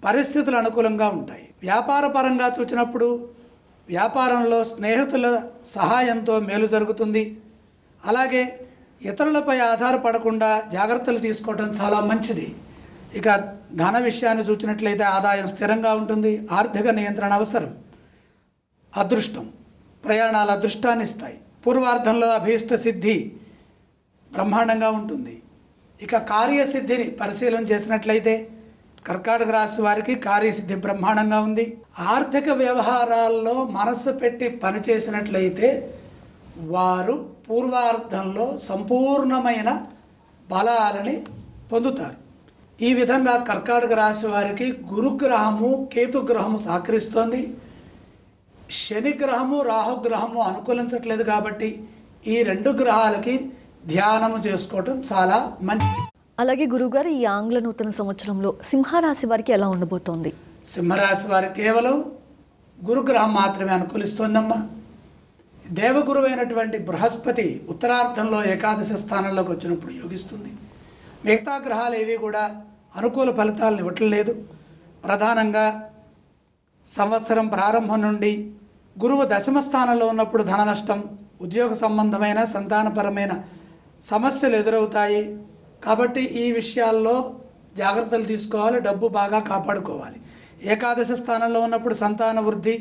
పరిస్థితులు అనుకూలంగా ఉంటాయి. వ్యాపార పరంగా చూసినప్పుడు వ్యాపారంలో స్నేహితుల సహాయంతో మేలు జరుగుతుంది. అలాగే ఇతరులపై ఆధారపడకుండా జాగ్రత్తలు తీసుకోవడం చాలా మంచిది. ఇక ధన విషయాన్ని చూసినట్లయితే ఆదాయం స్థిరంగా ఉంటుంది. ఆర్థిక నియంత్రణ అవసరం. అదృష్టం, ప్రయాణాలు అదృష్టాన్ని ఇస్తాయి. పూర్వార్ధంలో అభీష్ట సిద్ధి బ్రహ్మాండంగా ఉంటుంది. ఇక కార్యసిద్ధిని పరిశీలన చేసినట్లయితే కర్కాటక రాశి వారికి కార్యసిద్ధి బ్రహ్మాండంగా ఉంది. ఆర్థిక వ్యవహారాల్లో మనసు పెట్టి పనిచేసినట్లయితే వారు పూర్వార్ధంలో సంపూర్ణమైన బలాలని పొందుతారు. ఈ విధంగా కర్కాటక రాశి వారికి గురుగ్రహము, కేతుగ్రహము సహకరిస్తోంది. శనిగ్రహము, రాహుగ్రహము అనుకూలించట్లేదు. కాబట్టి ఈ 2 గ్రహాలకి ధ్యానము చేసుకోవటం చాలా మంచిది. అలాగే గురువుగారు, ఈ ఆంగ్ల నూతన సంవత్సరంలో సింహరాశి వారికి ఎలా ఉండబోతోంది? సింహరాశి వారికి కేవలం గురుగ్రహం మాత్రమే అనుకూలిస్తోందమ్మా. దేవగురువైనటువంటి బృహస్పతి ఉత్తరార్ధంలో ఏకాదశ స్థానంలోకి వచ్చినప్పుడు యోగిస్తుంది. మిగతా గ్రహాలు ఏవి కూడా అనుకూల ఫలితాలను ఇవ్వట్లేదు. ప్రధానంగా సంవత్సరం ప్రారంభం నుండి గురువు దశమ స్థానంలో ఉన్నప్పుడు ధన నష్టం, ఉద్యోగ సంబంధమైన, సంతానపరమైన సమస్యలు ఎదురవుతాయి. కాబట్టి ఈ విషయాల్లో జాగ్రత్తలు తీసుకోవాలి. డబ్బు బాగా కాపాడుకోవాలి. ఏకాదశ స్థానంలో ఉన్నప్పుడు సంతాన వృద్ధి,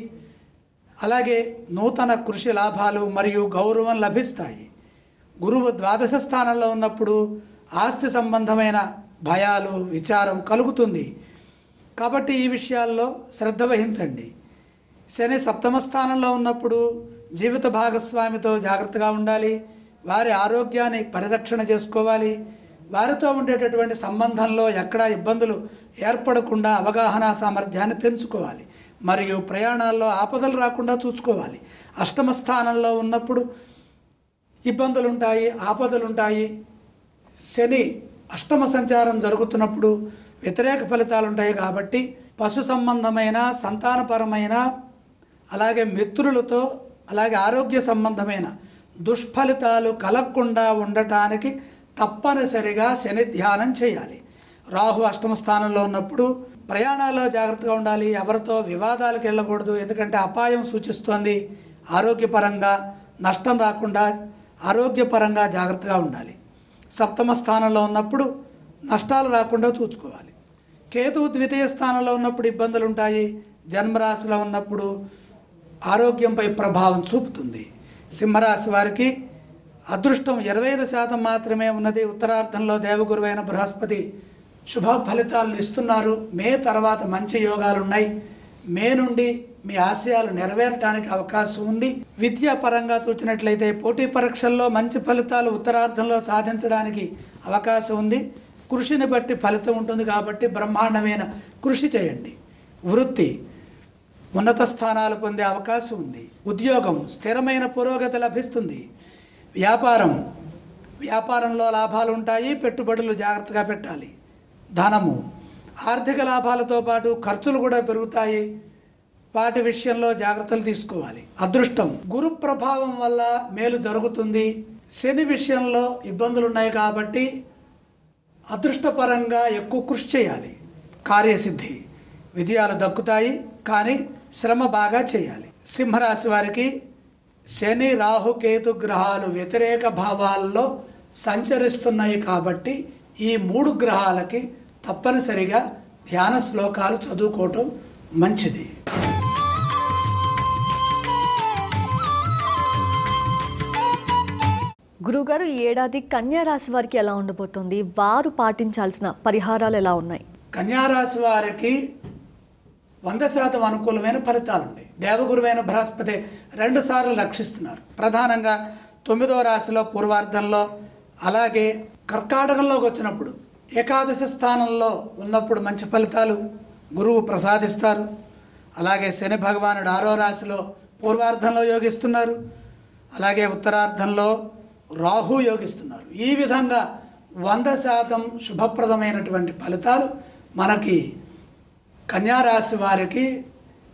అలాగే నూతన కృషి లాభాలు మరియు గౌరవం లభిస్తాయి. గురువు ద్వాదశ స్థానంలో ఉన్నప్పుడు ఆస్తి సంబంధమైన భయాలు, విచారం కలుగుతుంది. కాబట్టి ఈ విషయాల్లో శ్రద్ధ వహించండి. శని సప్తమ స్థానంలో ఉన్నప్పుడు జీవిత భాగస్వామితో జాగ్రత్తగా ఉండాలి. వారి ఆరోగ్యాన్ని పరిరక్షణ చేసుకోవాలి. వారితో ఉండేటటువంటి సంబంధంలో ఎక్కడా ఇబ్బందులు ఏర్పడకుండా అవగాహన సామర్థ్యాన్ని పెంచుకోవాలి. మరియు ప్రయాణాల్లో ఆపదలు రాకుండా చూసుకోవాలి. అష్టమ స్థానంలో ఉన్నప్పుడు ఇబ్బందులుంటాయి, ఆపదలుంటాయి. శని అష్టమ సంచారం జరుగుతున్నప్పుడు వ్యతిరేక ఫలితాలు ఉంటాయి. కాబట్టి పశు సంబంధమైన, సంతానపరమైన, అలాగే మిత్రులతో, అలాగే ఆరోగ్య సంబంధమైన దుష్ఫలితాలు కలగకుండా ఉండటానికి తప్పనిసరిగా శని ధ్యానం చేయాలి. రాహు అష్టమ స్థానంలో ఉన్నప్పుడు ప్రయాణాల్లో జాగ్రత్తగా ఉండాలి. ఎవరితో వివాదాలకు వెళ్ళకూడదు, ఎందుకంటే అపాయం సూచిస్తోంది. ఆరోగ్యపరంగా నష్టం రాకుండా ఆరోగ్యపరంగా జాగ్రత్తగా ఉండాలి. సప్తమ స్థానంలో ఉన్నప్పుడు నష్టాలు రాకుండా చూసుకోవాలి. కేతువు ద్వితీయ స్థానంలో ఉన్నప్పుడు ఇబ్బందులు ఉంటాయి. జన్మరాశిలో ఉన్నప్పుడు ఆరోగ్యంపై ప్రభావం చూపుతుంది. సింహరాశి వారికి అదృష్టం 25% మాత్రమే ఉన్నది. ఉత్తరార్ధంలో దేవగురువైన బృహస్పతి శుభ ఫలితాలను ఇస్తున్నారు. మే తర్వాత మంచి యోగాలు ఉన్నాయి. మే నుండి మీ ఆశయాలు నెరవేరడానికి అవకాశం ఉంది. విద్యా పరంగా చూసినట్లయితే పోటీ పరీక్షల్లో మంచి ఫలితాలు ఉత్తరార్ధంలో సాధించడానికి అవకాశం ఉంది. కృషిని బట్టి ఫలితం ఉంటుంది కాబట్టి బ్రహ్మాండమైన కృషి చేయండి. వృత్తి ఉన్నత స్థానాలు పొందే అవకాశం ఉంది. ఉద్యోగం స్థిరమైన పురోగతి లభిస్తుంది. వ్యాపారంలో లాభాలు ఉంటాయి. పెట్టుబడులు జాగ్రత్తగా పెట్టాలి. ధనము ఆర్థిక లాభాలతో పాటు ఖర్చులు కూడా పెరుగుతాయి. వాటి విషయంలో జాగ్రత్తలు తీసుకోవాలి. అదృష్టం గురు ప్రభావం వల్ల మేలు జరుగుతుంది. శని విషయంలో ఇబ్బందులు ఉన్నాయి కాబట్టి అదృష్టపరంగా ఎక్కువ కృషి చేయాలి. కార్యసిద్ధి విజయాలు దక్కుతాయి, కానీ శ్రమ బాగా చేయాలి. సింహరాశి వారికి శని, రాహు, కేతు గ్రహాలు వ్యతిరేక భావాల్లో సంచరిస్తున్నాయి కాబట్టి ఈ 3 గ్రహాలకి తప్పనిసరిగా ధ్యాన శ్లోకాలు చదువుకోవటం మంచిది. గురువుగారు, ఈ ఏడాది కన్యా రాశి వారికి ఎలా ఉండబోతుంది? వారు పాటించాల్సిన పరిహారాలు ఎలా ఉన్నాయి? కన్యారాశి వారికి 100% అనుకూలమైన ఫలితాలు ఉన్నాయి. దేవగురువైన బృహస్పతి 2 సార్లు రక్షిస్తున్నారు. ప్రధానంగా 9వ రాశిలో పూర్వార్ధంలో, అలాగే కర్కాటకంలోకి వచ్చినప్పుడు ఏకాదశ స్థానంలో ఉన్నప్పుడు మంచి ఫలితాలు గురువు ప్రసాదిస్తారు. అలాగే శని భగవానుడు 6వ రాశిలో పూర్వార్ధంలో యోగిస్తున్నారు. అలాగే ఉత్తరార్ధంలో రాహు యోగిస్తున్నారు. ఈ విధంగా 100% శుభప్రదమైనటువంటి ఫలితాలు మనకి కన్యారాశి వారికి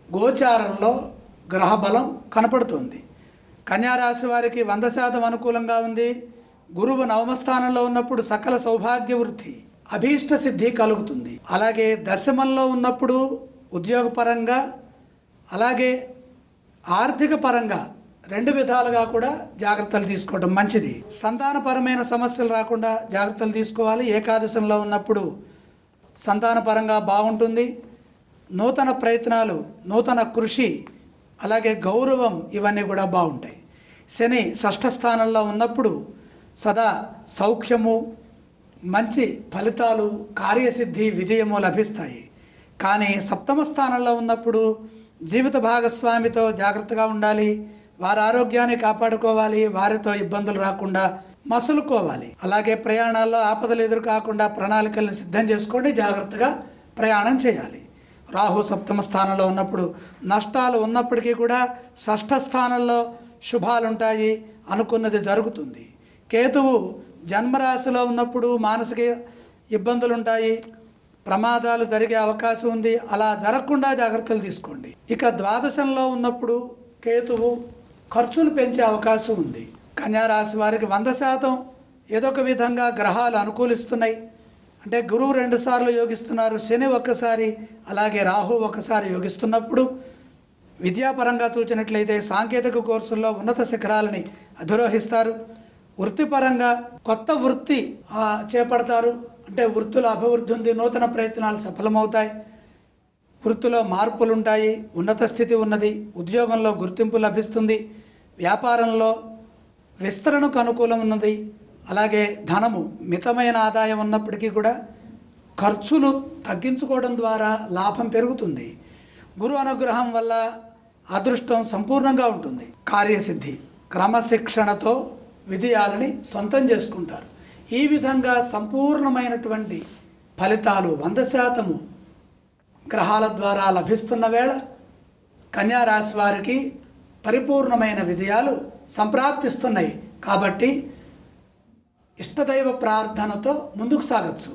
గోచారంలో గ్రహబలం కనపడుతుంది. కన్యారాశి వారికి 100% అనుకూలంగా ఉంది. గురువు 9వ స్థానంలో ఉన్నప్పుడు సకల సౌభాగ్య వృద్ధి, అభీష్ట సిద్ధి కలుగుతుంది. అలాగే దశమంలో ఉన్నప్పుడు ఉద్యోగపరంగా, అలాగే ఆర్థిక పరంగా 2 విధాలుగా కూడా జాగ్రత్తలు తీసుకోవడం మంచిది. సంతానపరమైన సమస్యలు రాకుండా జాగ్రత్తలు తీసుకోవాలి. ఏకాదశంలో ఉన్నప్పుడు సంతానపరంగా బాగుంటుంది. నూతన ప్రయత్నాలు, నూతన కృషి, అలాగే గౌరవం ఇవన్నీ కూడా బాగుంటాయి. శని 6వ స్థానంలో ఉన్నప్పుడు సదా సౌఖ్యము, మంచి ఫలితాలు, కార్యసిద్ధి, విజయము లభిస్తాయి. కానీ 7వ స్థానంలో ఉన్నప్పుడు జీవిత భాగస్వామితో జాగ్రత్తగా ఉండాలి. వారి ఆరోగ్యాన్ని కాపాడుకోవాలి. వారితో ఇబ్బందులు రాకుండా మసులుకోవాలి. అలాగే ప్రయాణాల్లో ఆపదలు ఎదురు కాకుండా ప్రణాళికలను సిద్ధం చేసుకోండి. జాగ్రత్తగా ప్రయాణం చేయాలి. రాహు 7వ స్థానంలో ఉన్నప్పుడు నష్టాలు ఉన్నప్పటికీ కూడా 6వ స్థానంలో శుభాలుంటాయి, అనుకున్నది జరుగుతుంది. కేతువు జన్మరాశిలో ఉన్నప్పుడు మానసిక ఇబ్బందులు ఉంటాయి, ప్రమాదాలు జరిగే అవకాశం ఉంది. అలా జరగకుండా జాగ్రత్తలు తీసుకోండి. ఇక ద్వాదశంలో ఉన్నప్పుడు కేతువు ఖర్చులు పెంచే అవకాశం ఉంది. కన్యారాశి వారికి 100% ఏదో ఒక విధంగా గ్రహాలు అనుకూలిస్తున్నాయి. అంటే గురువు 2 సార్లు యోగిస్తున్నారు, శని ఒక్కసారి, అలాగే రాహు ఒకసారి యోగిస్తున్నప్పుడు విద్యాపరంగా చూసినట్లయితే సాంకేతిక కోర్సుల్లో ఉన్నత శిఖరాలని అధిరోహిస్తారు. వృత్తిపరంగా కొత్త వృత్తి చేపడతారు. అంటే వృత్తుల అభివృద్ధి ఉంది, నూతన ప్రయత్నాలు సఫలమవుతాయి. వృత్తిలో మార్పులు ఉంటాయి, ఉన్నత స్థితి ఉన్నది, ఉద్యోగంలో గుర్తింపు లభిస్తుంది, వ్యాపారంలో విస్తరణకు అనుకూలం ఉన్నది. అలాగే ధనము మితమైన ఆదాయం ఉన్నప్పటికీ కూడా ఖర్చులు తగ్గించుకోవడం ద్వారా లాభం పెరుగుతుంది. గురు అనుగ్రహం వల్ల అదృష్టం సంపూర్ణంగా ఉంటుంది. కార్యసిద్ధి, క్రమశిక్షణతో విజయాలని సొంతం చేసుకుంటారు. ఈ విధంగా సంపూర్ణమైనటువంటి ఫలితాలు 100% గ్రహాల ద్వారా లభిస్తున్న వేళ కన్యా రాశి వారికి పరిపూర్ణమైన విజయాలు సంప్రాప్తిస్తున్నాయి. కాబట్టి ఇష్టదైవ ప్రార్థనతో ముందుకు సాగచ్చు.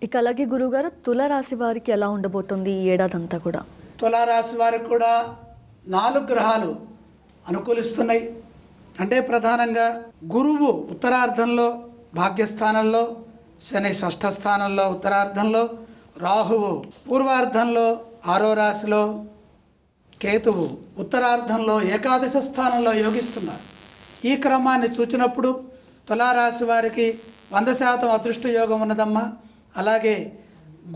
ఇక అలాగే గురువుగారు, తులారాశి వారికి ఎలా ఉండబోతుంది ఈ ఏడాదంతా కూడా? తులారాశి వారికి కూడా 4 గ్రహాలు అనుకూలిస్తున్నాయి. అంటే ప్రధానంగా గురువు ఉత్తరార్ధంలో భాగ్యస్థానంలో, శని షష్ఠ స్థానంలో ఉత్తరార్ధంలో, రాహువు పూర్వార్ధంలో 6వ రాశిలో, కేతువు ఉత్తరార్ధంలో ఏకాదశ స్థానంలో యోగిస్తున్నారు. ఈ క్రమాన్ని చూచినప్పుడు తులారాశి వారికి 100% అదృష్ట యోగం ఉన్నదమ్మా. అలాగే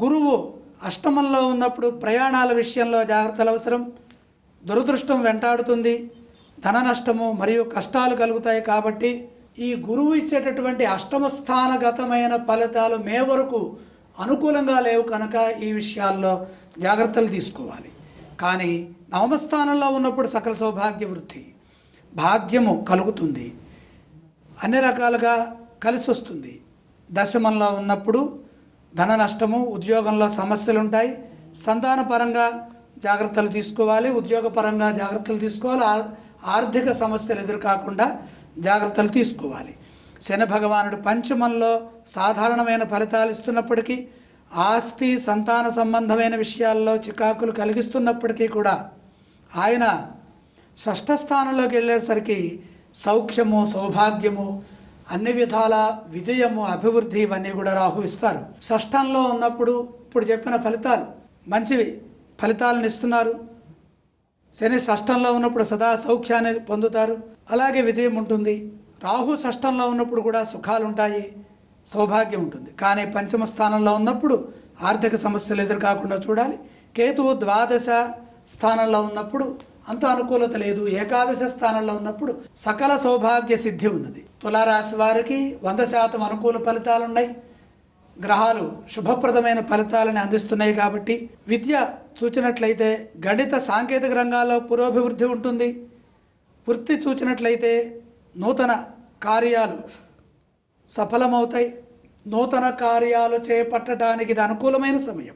గురువు అష్టమంలో ఉన్నప్పుడు ప్రయాణాల విషయంలో జాగ్రత్తలు అవసరం. దురదృష్టం వెంటాడుతుంది, ధన నష్టము మరియు కష్టాలు కలుగుతాయి. కాబట్టి ఈ గురువు ఇచ్చేటటువంటి అష్టమ స్థానగతమైన ఫలితాలు మే వరకు అనుకూలంగా లేవు కనుక ఈ విషయాల్లో జాగ్రత్తలు తీసుకోవాలి. కానీ నవమస్థానంలో ఉన్నప్పుడు సకల సౌభాగ్య వృద్ధి, భాగ్యము కలుగుతుంది, అన్ని రకాలుగా కలిసి వస్తుంది. దశమంలో ఉన్నప్పుడు ధన నష్టము, ఉద్యోగంలో సమస్యలు ఉంటాయి. సంతానపరంగా జాగ్రత్తలు తీసుకోవాలి, ఉద్యోగపరంగా జాగ్రత్తలు తీసుకోవాలి, ఆర్థిక సమస్యలు ఎదురుకాకుండా జాగ్రత్తలు తీసుకోవాలి. శని భగవానుడు పంచమంలో సాధారణమైన ఫలితాలు ఇస్తున్నప్పటికీ, ఆస్తి సంతాన సంబంధమైన విషయాల్లో చికాకులు కలిగిస్తున్నప్పటికీ కూడా ఆయన షష్ఠ స్థానంలోకి వెళ్ళేసరికి సౌఖ్యము, సౌభాగ్యము, అన్ని విధాల విజయము, అభివృద్ధి ఇవన్నీ కూడా రాహు ఇస్తారు. షష్ఠంలో ఉన్నప్పుడు ఇప్పుడు చెప్పిన ఫలితాలు మంచివి ఫలితాలను ఇస్తున్నారు. శని షష్ఠంలో ఉన్నప్పుడు సదా సౌఖ్యాన్ని పొందుతారు, అలాగే విజయం ఉంటుంది. రాహు షష్ఠంలో ఉన్నప్పుడు కూడా సుఖాలు ఉంటాయి, సౌభాగ్యం ఉంటుంది. కానీ పంచమ స్థానంలో ఉన్నప్పుడు ఆర్థిక సమస్యలు ఎదురుకాకుండా చూడాలి. కేతువు ద్వాదశ స్థానంలో ఉన్నప్పుడు అంత అనుకూలత లేదు. ఏకాదశ స్థానంలో ఉన్నప్పుడు సకల సౌభాగ్య సిద్ధి ఉన్నది. తులారాశి వారికి 100% అనుకూల ఫలితాలు ఉన్నాయి. గ్రహాలు శుభప్రదమైన ఫలితాలని అందిస్తున్నాయి. కాబట్టి విద్య చూచినట్లయితే గణిత సాంకేతిక రంగాల్లో పురోభివృద్ధి ఉంటుంది. వృత్తి చూచినట్లయితే నూతన కార్యాలు సఫలమవుతాయి. నూతన కార్యాలు చేపట్టడానికి ఇది అనుకూలమైన సమయం.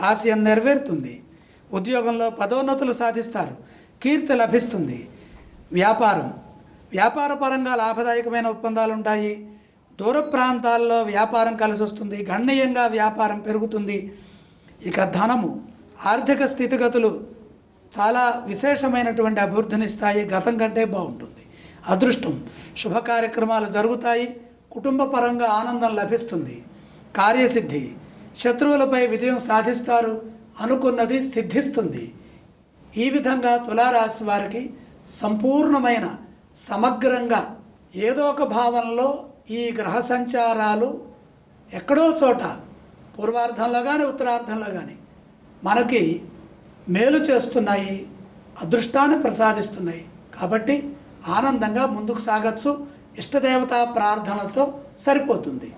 ఆశయం నెరవేరుతుంది. ఉద్యోగంలో పదోన్నతులు సాధిస్తారు, కీర్తి లభిస్తుంది. వ్యాపారపరంగా లాభదాయకమైన ఒప్పందాలు ఉంటాయి. దూర ప్రాంతాల్లో వ్యాపారం కలిసి వస్తుంది, గణనీయంగా వ్యాపారం పెరుగుతుంది. ఇక ధనము, ఆర్థిక స్థితిగతులు చాలా విశేషమైనటువంటి అభివృద్ధినిస్తాయి, గతం కంటే బాగుంటుంది. అదృష్టం, శుభ కార్యక్రమాలు జరుగుతాయి, కుటుంబ పరంగా ఆనందం లభిస్తుంది. కార్యసిద్ధి, శత్రువులపై విజయం సాధిస్తారు, అనుకున్నది సిద్ధిస్తుంది. ఈ విధంగా తులారాశి వారికి సంపూర్ణమైన సమగ్రంగా ఏదో ఒక భావనలో ఈ గ్రహ సంచారాలు ఎక్కడో చోట పూర్వార్ధంలో కానీ ఉత్తరార్ధంలో కానీ మనకి మేలు చేస్తున్నాయి, అదృష్టాన్ని ప్రసాదిస్తున్నాయి. కాబట్టి ఆనందంగా ముందుకు సాగచ్చు. ఇష్టదేవతా ప్రార్థనలతో సరిపోతుంది.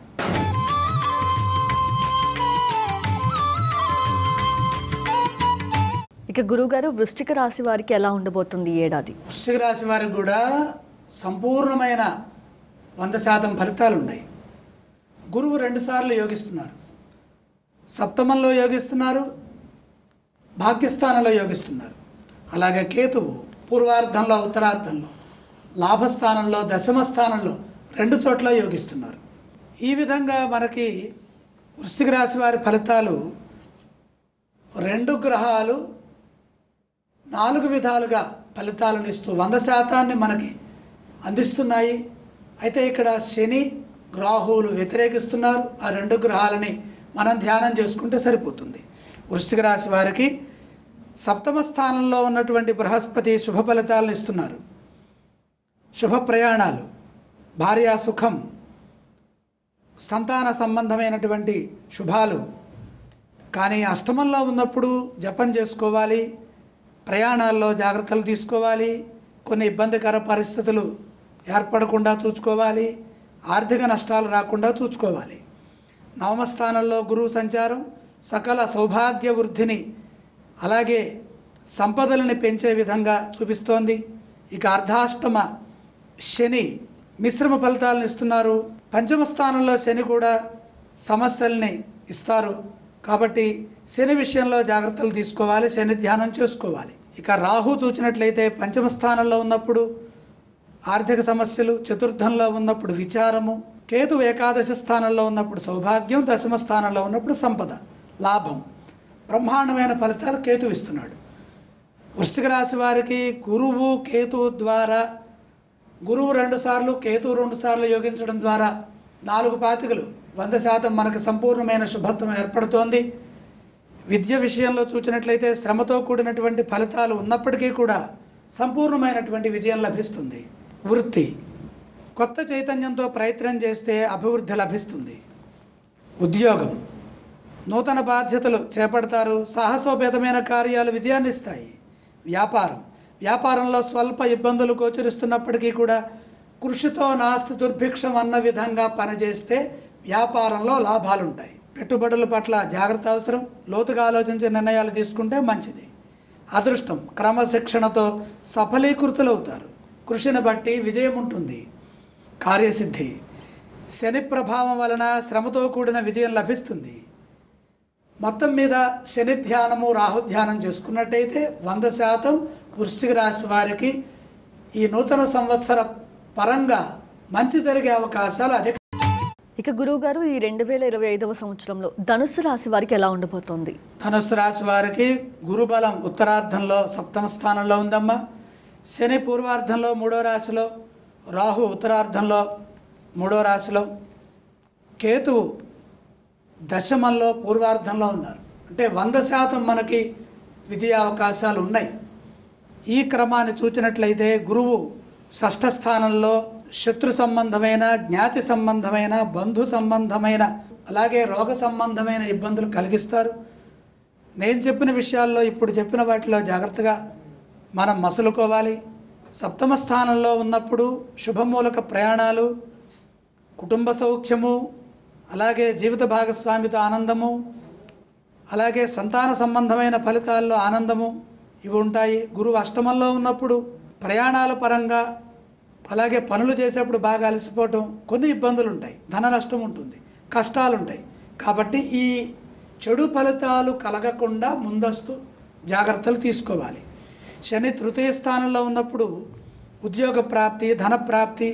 ఇక గురువుగారు, వృశ్చిక రాశి వారికి ఎలా ఉండబోతుంది ఈ ఏడాది? వృశ్చిక రాశి వారికి కూడా సంపూర్ణమైన 100% ఫలితాలు ఉన్నాయి. గురువు 2 సార్లు యోగిస్తున్నారు. సప్తమంలో యోగిస్తున్నారు, భాగ్యస్థానంలో యోగిస్తున్నారు. అలాగే కేతువు పూర్వార్ధంలో ఉత్తరార్ధంలో, లాభస్థానంలో దశమ స్థానంలో 2 చోట్ల యోగిస్తున్నారు. ఈ విధంగా మనకి వృశ్చిక రాశి వారి ఫలితాలు 2 గ్రహాలు 4 విధాలుగా ఫలితాలను ఇస్తూ 100% మనకి అందిస్తున్నాయి. అయితే ఇక్కడ శని రాహువులు వ్యతిరేకిస్తున్నారు. ఆ 2 గ్రహాలని మనం ధ్యానం చేసుకుంటే సరిపోతుంది. వృశ్చిక రాశి వారికి సప్తమ స్థానంలో ఉన్నటువంటి బృహస్పతి శుభ ఫలితాలను ఇస్తున్నారు. శుభ ప్రయాణాలు, భార్యా సుఖం, సంతాన సంబంధమైనటువంటి శుభాలు. కానీ అష్టమంలో ఉన్నప్పుడు జపం చేసుకోవాలి, ప్రయాణాల్లో జాగ్రత్తలు తీసుకోవాలి, కొన్ని ఇబ్బందికర పరిస్థితులు ఏర్పడకుండా చూసుకోవాలి, ఆర్థిక నష్టాలు రాకుండా చూసుకోవాలి. నవమ స్థానంలో గురువు సంచారం సకల సౌభాగ్య వృద్ధిని అలాగే సంపదలని పెంచే విధంగా చూపిస్తోంది. ఇక అర్ధాష్టమ శని మిశ్రమ ఫలితాలను ఇస్తున్నారు. పంచమ స్థానంలో శని కూడా సమస్యల్ని ఇస్తారు. కాబట్టి శని విషయంలో జాగ్రత్తలు తీసుకోవాలి, శని ధ్యానం చేసుకోవాలి. ఇక రాహు చూసినట్లయితే పంచమ స్థానంలో ఉన్నప్పుడు ఆర్థిక సమస్యలు, చతుర్థంలో ఉన్నప్పుడు విచారము, కేతు ఏకాదశి స్థానంలో ఉన్నప్పుడు సౌభాగ్యం, దశమ స్థానంలో ఉన్నప్పుడు సంపద, లాభం, బ్రహ్మాండమైన ఫలితాలు కేతు ఇస్తున్నాడు. వృశ్చిక రాశి వారికి గురువు కేతువు ద్వారా, గురువు 2 సార్లు కేతువు 2 సార్లు యోగించడం ద్వారా 4 పాతికలు 100% మనకు సంపూర్ణమైన శుభత్వం ఏర్పడుతోంది. విద్య విషయంలో చూసినట్లయితే శ్రమతో కూడినటువంటి ఫలితాలు ఉన్నప్పటికీ కూడా సంపూర్ణమైనటువంటి విజయం లభిస్తుంది. వృత్తి కొత్త చైతన్యంతో ప్రయత్నం చేస్తే అభివృద్ధి లభిస్తుంది. ఉద్యోగం నూతన బాధ్యతలు చేపడతారు, సాహసోపేతమైన కార్యాలు విజయాన్ని ఇస్తాయి. వ్యాపారంలో స్వల్ప ఇబ్బందులు గోచరిస్తున్నప్పటికీ కూడా కృషితో నాస్తి దుర్భిక్షం అన్న విధంగా పనిచేస్తే వ్యాపారంలో లాభాలుంటాయి. పెట్టుబడుల పట్ల జాగ్రత్త అవసరం, లోతుగా ఆలోచించే నిర్ణయాలు తీసుకుంటే మంచిది. అదృష్టం క్రమశిక్షణతో సఫలీకృతులవుతారు, కృషిని బట్టి విజయం ఉంటుంది. కార్యసిద్ధి శని ప్రభావం వలన శ్రమతో కూడిన విజయం లభిస్తుంది. మొత్తం మీద శని ధ్యానము రాహు ధ్యానం చేసుకున్నట్టయితే 100% వృశ్చిక రాశి వారికి ఈ నూతన సంవత్సర పరంగా మంచి జరిగే అవకాశాలు అధిక. ఇక గురువుగారు ఈ 2025వ సంవత్సరంలో ధనుస్సు రాశి వారికి ఎలా ఉండబోతోంది? ధనుస్సు రాశి వారికి గురుబలం ఉత్తరార్ధంలో 7వ స్థానంలో ఉందమ్మా. శని పూర్వార్ధంలో 3వ రాశిలో, రాహు ఉత్తరార్ధంలో 3వ రాశిలో, కేతువు దశమంలో పూర్వార్ధంలో ఉన్నారు. అంటే 100% మనకి విజయ అవకాశాలు ఉన్నాయి. ఈ క్రమాన్ని చూచినట్లయితే గురువు 6వ స్థానంలో శత్రు సంబంధమైన, జ్ఞాతి సంబంధమైన, బంధు సంబంధమైన, అలాగే రోగ సంబంధమైన ఇబ్బందులు కలిగిస్తారు. నేను చెప్పిన విషయాల్లో ఇప్పుడు చెప్పిన వాటిలో జాగ్రత్తగా మనం మసులుకోవాలి. 7వ స్థానంలో ఉన్నప్పుడు శుభమూలక ప్రయాణాలు, కుటుంబ సౌఖ్యము, అలాగే జీవిత భాగస్వామితో ఆనందము, అలాగే సంతాన సంబంధమైన ఫలితాల్లో ఆనందము ఇవి ఉంటాయి. గురువు అష్టమంలో ఉన్నప్పుడు ప్రయాణాల పరంగా, అలాగే పనులు చేసేప్పుడు బాగా అలసిపోవటం, కొన్ని ఇబ్బందులు ఉంటాయి, ధన నష్టం ఉంటుంది, కష్టాలు ఉంటాయి. కాబట్టి ఈ చెడు ఫలితాలు కలగకుండా ముందస్తు జాగ్రత్తలు తీసుకోవాలి. శని తృతీయ స్థానంలో ఉన్నప్పుడు ఉద్యోగ ప్రాప్తి, ధన ప్రాప్తి,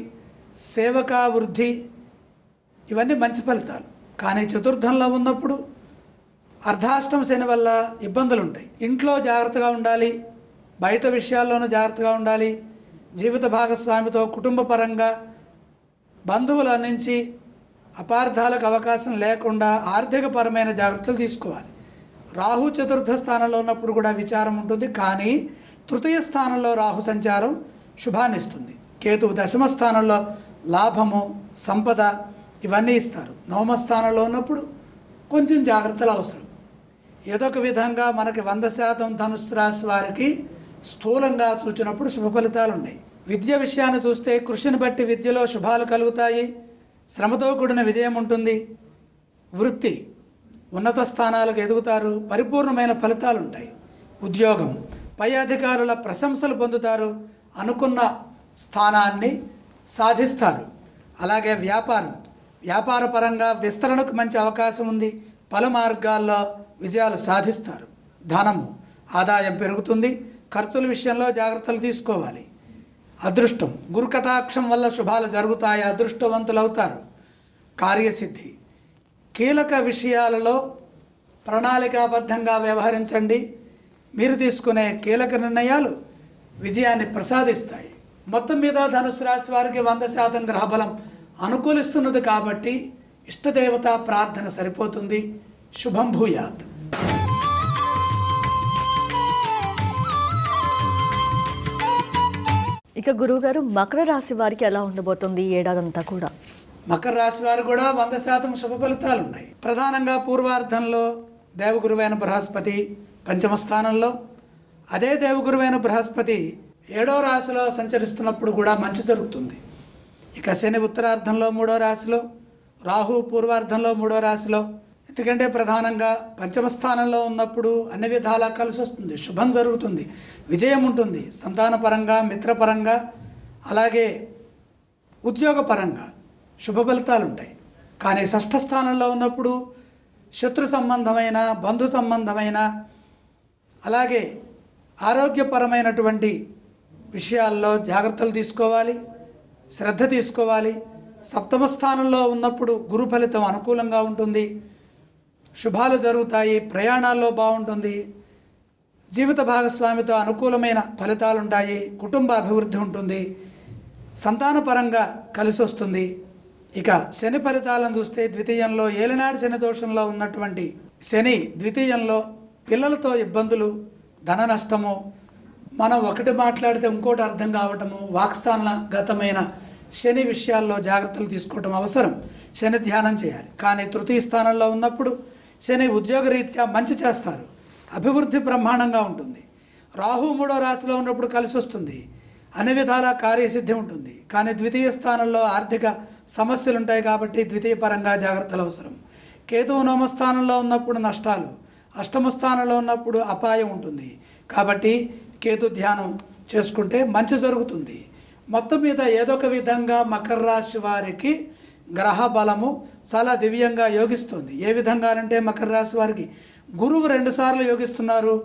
సేవకా వృద్ధి ఇవన్నీ మంచి ఫలితాలు. కానీ చతుర్థంలో ఉన్నప్పుడు అర్ధాష్టమ శని వల్ల ఇబ్బందులు ఉంటాయి. ఇంట్లో జాగ్రత్తగా ఉండాలి, బయట విషయాల్లోనూ జాగ్రత్తగా ఉండాలి. జీవిత భాగస్వామితో కుటుంబ పరంగా బంధువుల నుంచి అపార్థాలకు అవకాశం లేకుండా ఆర్థికపరమైన జాగ్రత్తలు తీసుకోవాలి. రాహు చతుర్థ స్థానంలో ఉన్నప్పుడు కూడా విచారం ఉంటుంది. కానీ తృతీయ స్థానంలో రాహు సంచారం శుభాన్ని ఇస్తుంది. కేతువు దశమ స్థానంలో లాభము, సంపద ఇవన్నీ ఇస్తారు. నవమ స్థానంలో ఉన్నప్పుడు కొంచెం జాగ్రత్తలు అవసరం. ఏదో ఒక విధంగా మనకి 100% ధనుస్సు రాశి వారికి స్థూలంగా చూచినప్పుడు శుభ ఫలితాలు ఉన్నాయి. విద్య విషయాన్ని చూస్తే కృషిని బట్టి విద్యలో శుభాలు కలుగుతాయి, శ్రమతో కూడిన విజయం ఉంటుంది. వృత్తి ఉన్నత స్థానాలకు ఎదుగుతారు, పరిపూర్ణమైన ఫలితాలు ఉంటాయి. ఉద్యోగం పై అధికారుల ప్రశంసలు పొందుతారు, అనుకున్న స్థానాన్ని సాధిస్తారు. అలాగే వ్యాపార పరంగా విస్తరణకు మంచి అవకాశం ఉంది, పలు మార్గాల్లో విజయాలు సాధిస్తారు. ధనము ఆదాయం పెరుగుతుంది, ఖర్చుల విషయంలో జాగ్రత్తలు తీసుకోవాలి. అదృష్టం గురు కటాక్షం వల్ల శుభాలు జరుగుతాయి, అదృష్టవంతులు అవుతారు. కార్యసిద్ధి కీలక విషయాలలో ప్రణాళికాబద్ధంగా వ్యవహరించండి. మీరు తీసుకునే కీలక నిర్ణయాలు విజయాన్ని ప్రసాదిస్తాయి. మొత్తం మీద ధనుసు రాశి వారికి 100% గ్రహబలం అనుకూలిస్తున్నది కాబట్టి ఇష్టదేవత ప్రార్థన సరిపోతుంది. శుభం భూయాత్. ఇక గురువుగారు మకర రాశి వారికి ఎలా ఉండబోతుంది ఈ ఏడాదంతా కూడా? మకర రాశి వారు కూడా 100% శుభ ఫలితాలు ఉన్నాయి. ప్రధానంగా పూర్వార్ధంలో దేవగురువైన బృహస్పతి పంచమ స్థానంలో, అదే దేవగురువైన బృహస్పతి 7వ రాశిలో సంచరిస్తున్నప్పుడు కూడా మంచి జరుగుతుంది. ఇక శని ఉత్తరార్ధంలో 3వ రాశిలో, రాహు పూర్వార్ధంలో 3వ రాశిలో. ఎందుకంటే ప్రధానంగా పంచమ స్థానంలో ఉన్నప్పుడు అన్ని విధాలా కలిసి వస్తుంది, శుభం జరుగుతుంది, విజయం ఉంటుంది, సంతానపరంగా, మిత్రపరంగా, అలాగే ఉద్యోగపరంగా శుభ ఫలితాలు ఉంటాయి. కానీ షష్ఠ స్థానంలో ఉన్నప్పుడు శత్రు సంబంధమైన, బంధు సంబంధమైన, అలాగే ఆరోగ్యపరమైనటువంటి విషయాల్లో జాగ్రత్తలు తీసుకోవాలి, శ్రద్ధ తీసుకోవాలి. సప్తమ స్థానంలో ఉన్నప్పుడు గురు ఫలితం అనుకూలంగా ఉంటుంది, శుభాలు జరుగుతాయి, ప్రయాణాల్లో బాగుంటుంది, జీవిత భాగస్వామితో అనుకూలమైన ఫలితాలు ఉంటాయి, కుటుంబ అభివృద్ధి ఉంటుంది, సంతానపరంగా కలిసి వస్తుంది. ఇక శని ఫలితాలను చూస్తే ద్వితీయంలో ఏలినాడు శని దోషంలో ఉన్నటువంటి శని ద్వితీయంలో పిల్లలతో ఇబ్బందులు, ధన నష్టము, మనం ఒకటి మాట్లాడితే ఇంకోటి అర్థం కావటము, వాక్స్థానగతమైన శని విషయాల్లో జాగ్రత్తలు తీసుకోవటం అవసరం. శని ధ్యానం చేయాలి. కానీ తృతీయ స్థానంలో ఉన్నప్పుడు శని ఉద్యోగరీత్యా మంచి చేస్తారు, అభివృద్ధి బ్రహ్మాండంగా ఉంటుంది. రాహు 3వ రాశిలో ఉన్నప్పుడు కలిసి వస్తుంది, అన్ని విధాలా కార్యసిద్ధి ఉంటుంది. కానీ ద్వితీయ స్థానంలో ఆర్థిక సమస్యలు ఉంటాయి కాబట్టి ద్వితీయ పరంగా జాగ్రత్తలు అవసరం. కేతువు 9వ స్థానంలో ఉన్నప్పుడు నష్టాలు, అష్టమ స్థానంలో ఉన్నప్పుడు అపాయం ఉంటుంది. కాబట్టి కేతు ధ్యానం చేసుకుంటే మంచి జరుగుతుంది. మొత్తం మీద ఏదో ఒక విధంగా మకర రాశి వారికి గ్రహ బలము చాలా దివ్యంగా యోగిస్తుంది. ఏ విధంగా అంటే మకర రాశి వారికి గురువు 2 సార్లు యోగిస్తున్నారు.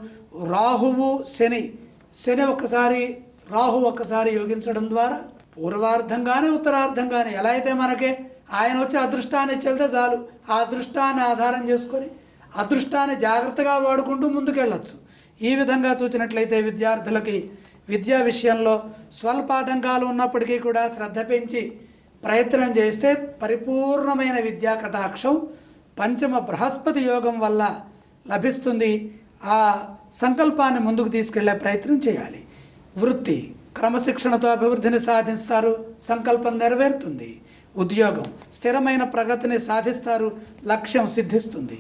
రాహువు శని ఒక్కసారి, రాహు ఒక్కసారి యోగించడం ద్వారా పూర్వార్ధంగానే ఉత్తరార్ధంగానే ఎలా అయితే మనకే ఆయన వచ్చి అదృష్టాన్ని చెల్తే చాలు, ఆ అదృష్టాన్ని ఆధారం చేసుకొని అదృష్టాన్ని జాగ్రత్తగా వాడుకుంటూ ముందుకెళ్ళచ్చు. ఈ విధంగా చూసినట్లయితే విద్యార్థులకి విద్యా విషయంలో స్వల్పాటంకాలు ఉన్నప్పటికీ కూడా శ్రద్ధ పెంచి ప్రయత్నం చేస్తే పరిపూర్ణమైన విద్యా కటాక్షం పంచమ బృహస్పతి యోగం వల్ల లభిస్తుంది. ఆ సంకల్పాన్ని ముందుకు తీసుకెళ్లే ప్రయత్నం చేయాలి. వృత్తి క్రమశిక్షణతో అభివృద్ధిని సాధిస్తారు, సంకల్పం నెరవేరుతుంది. ఉద్యోగం స్థిరమైన ప్రగతిని సాధిస్తారు, లక్ష్యం సిద్ధిస్తుంది.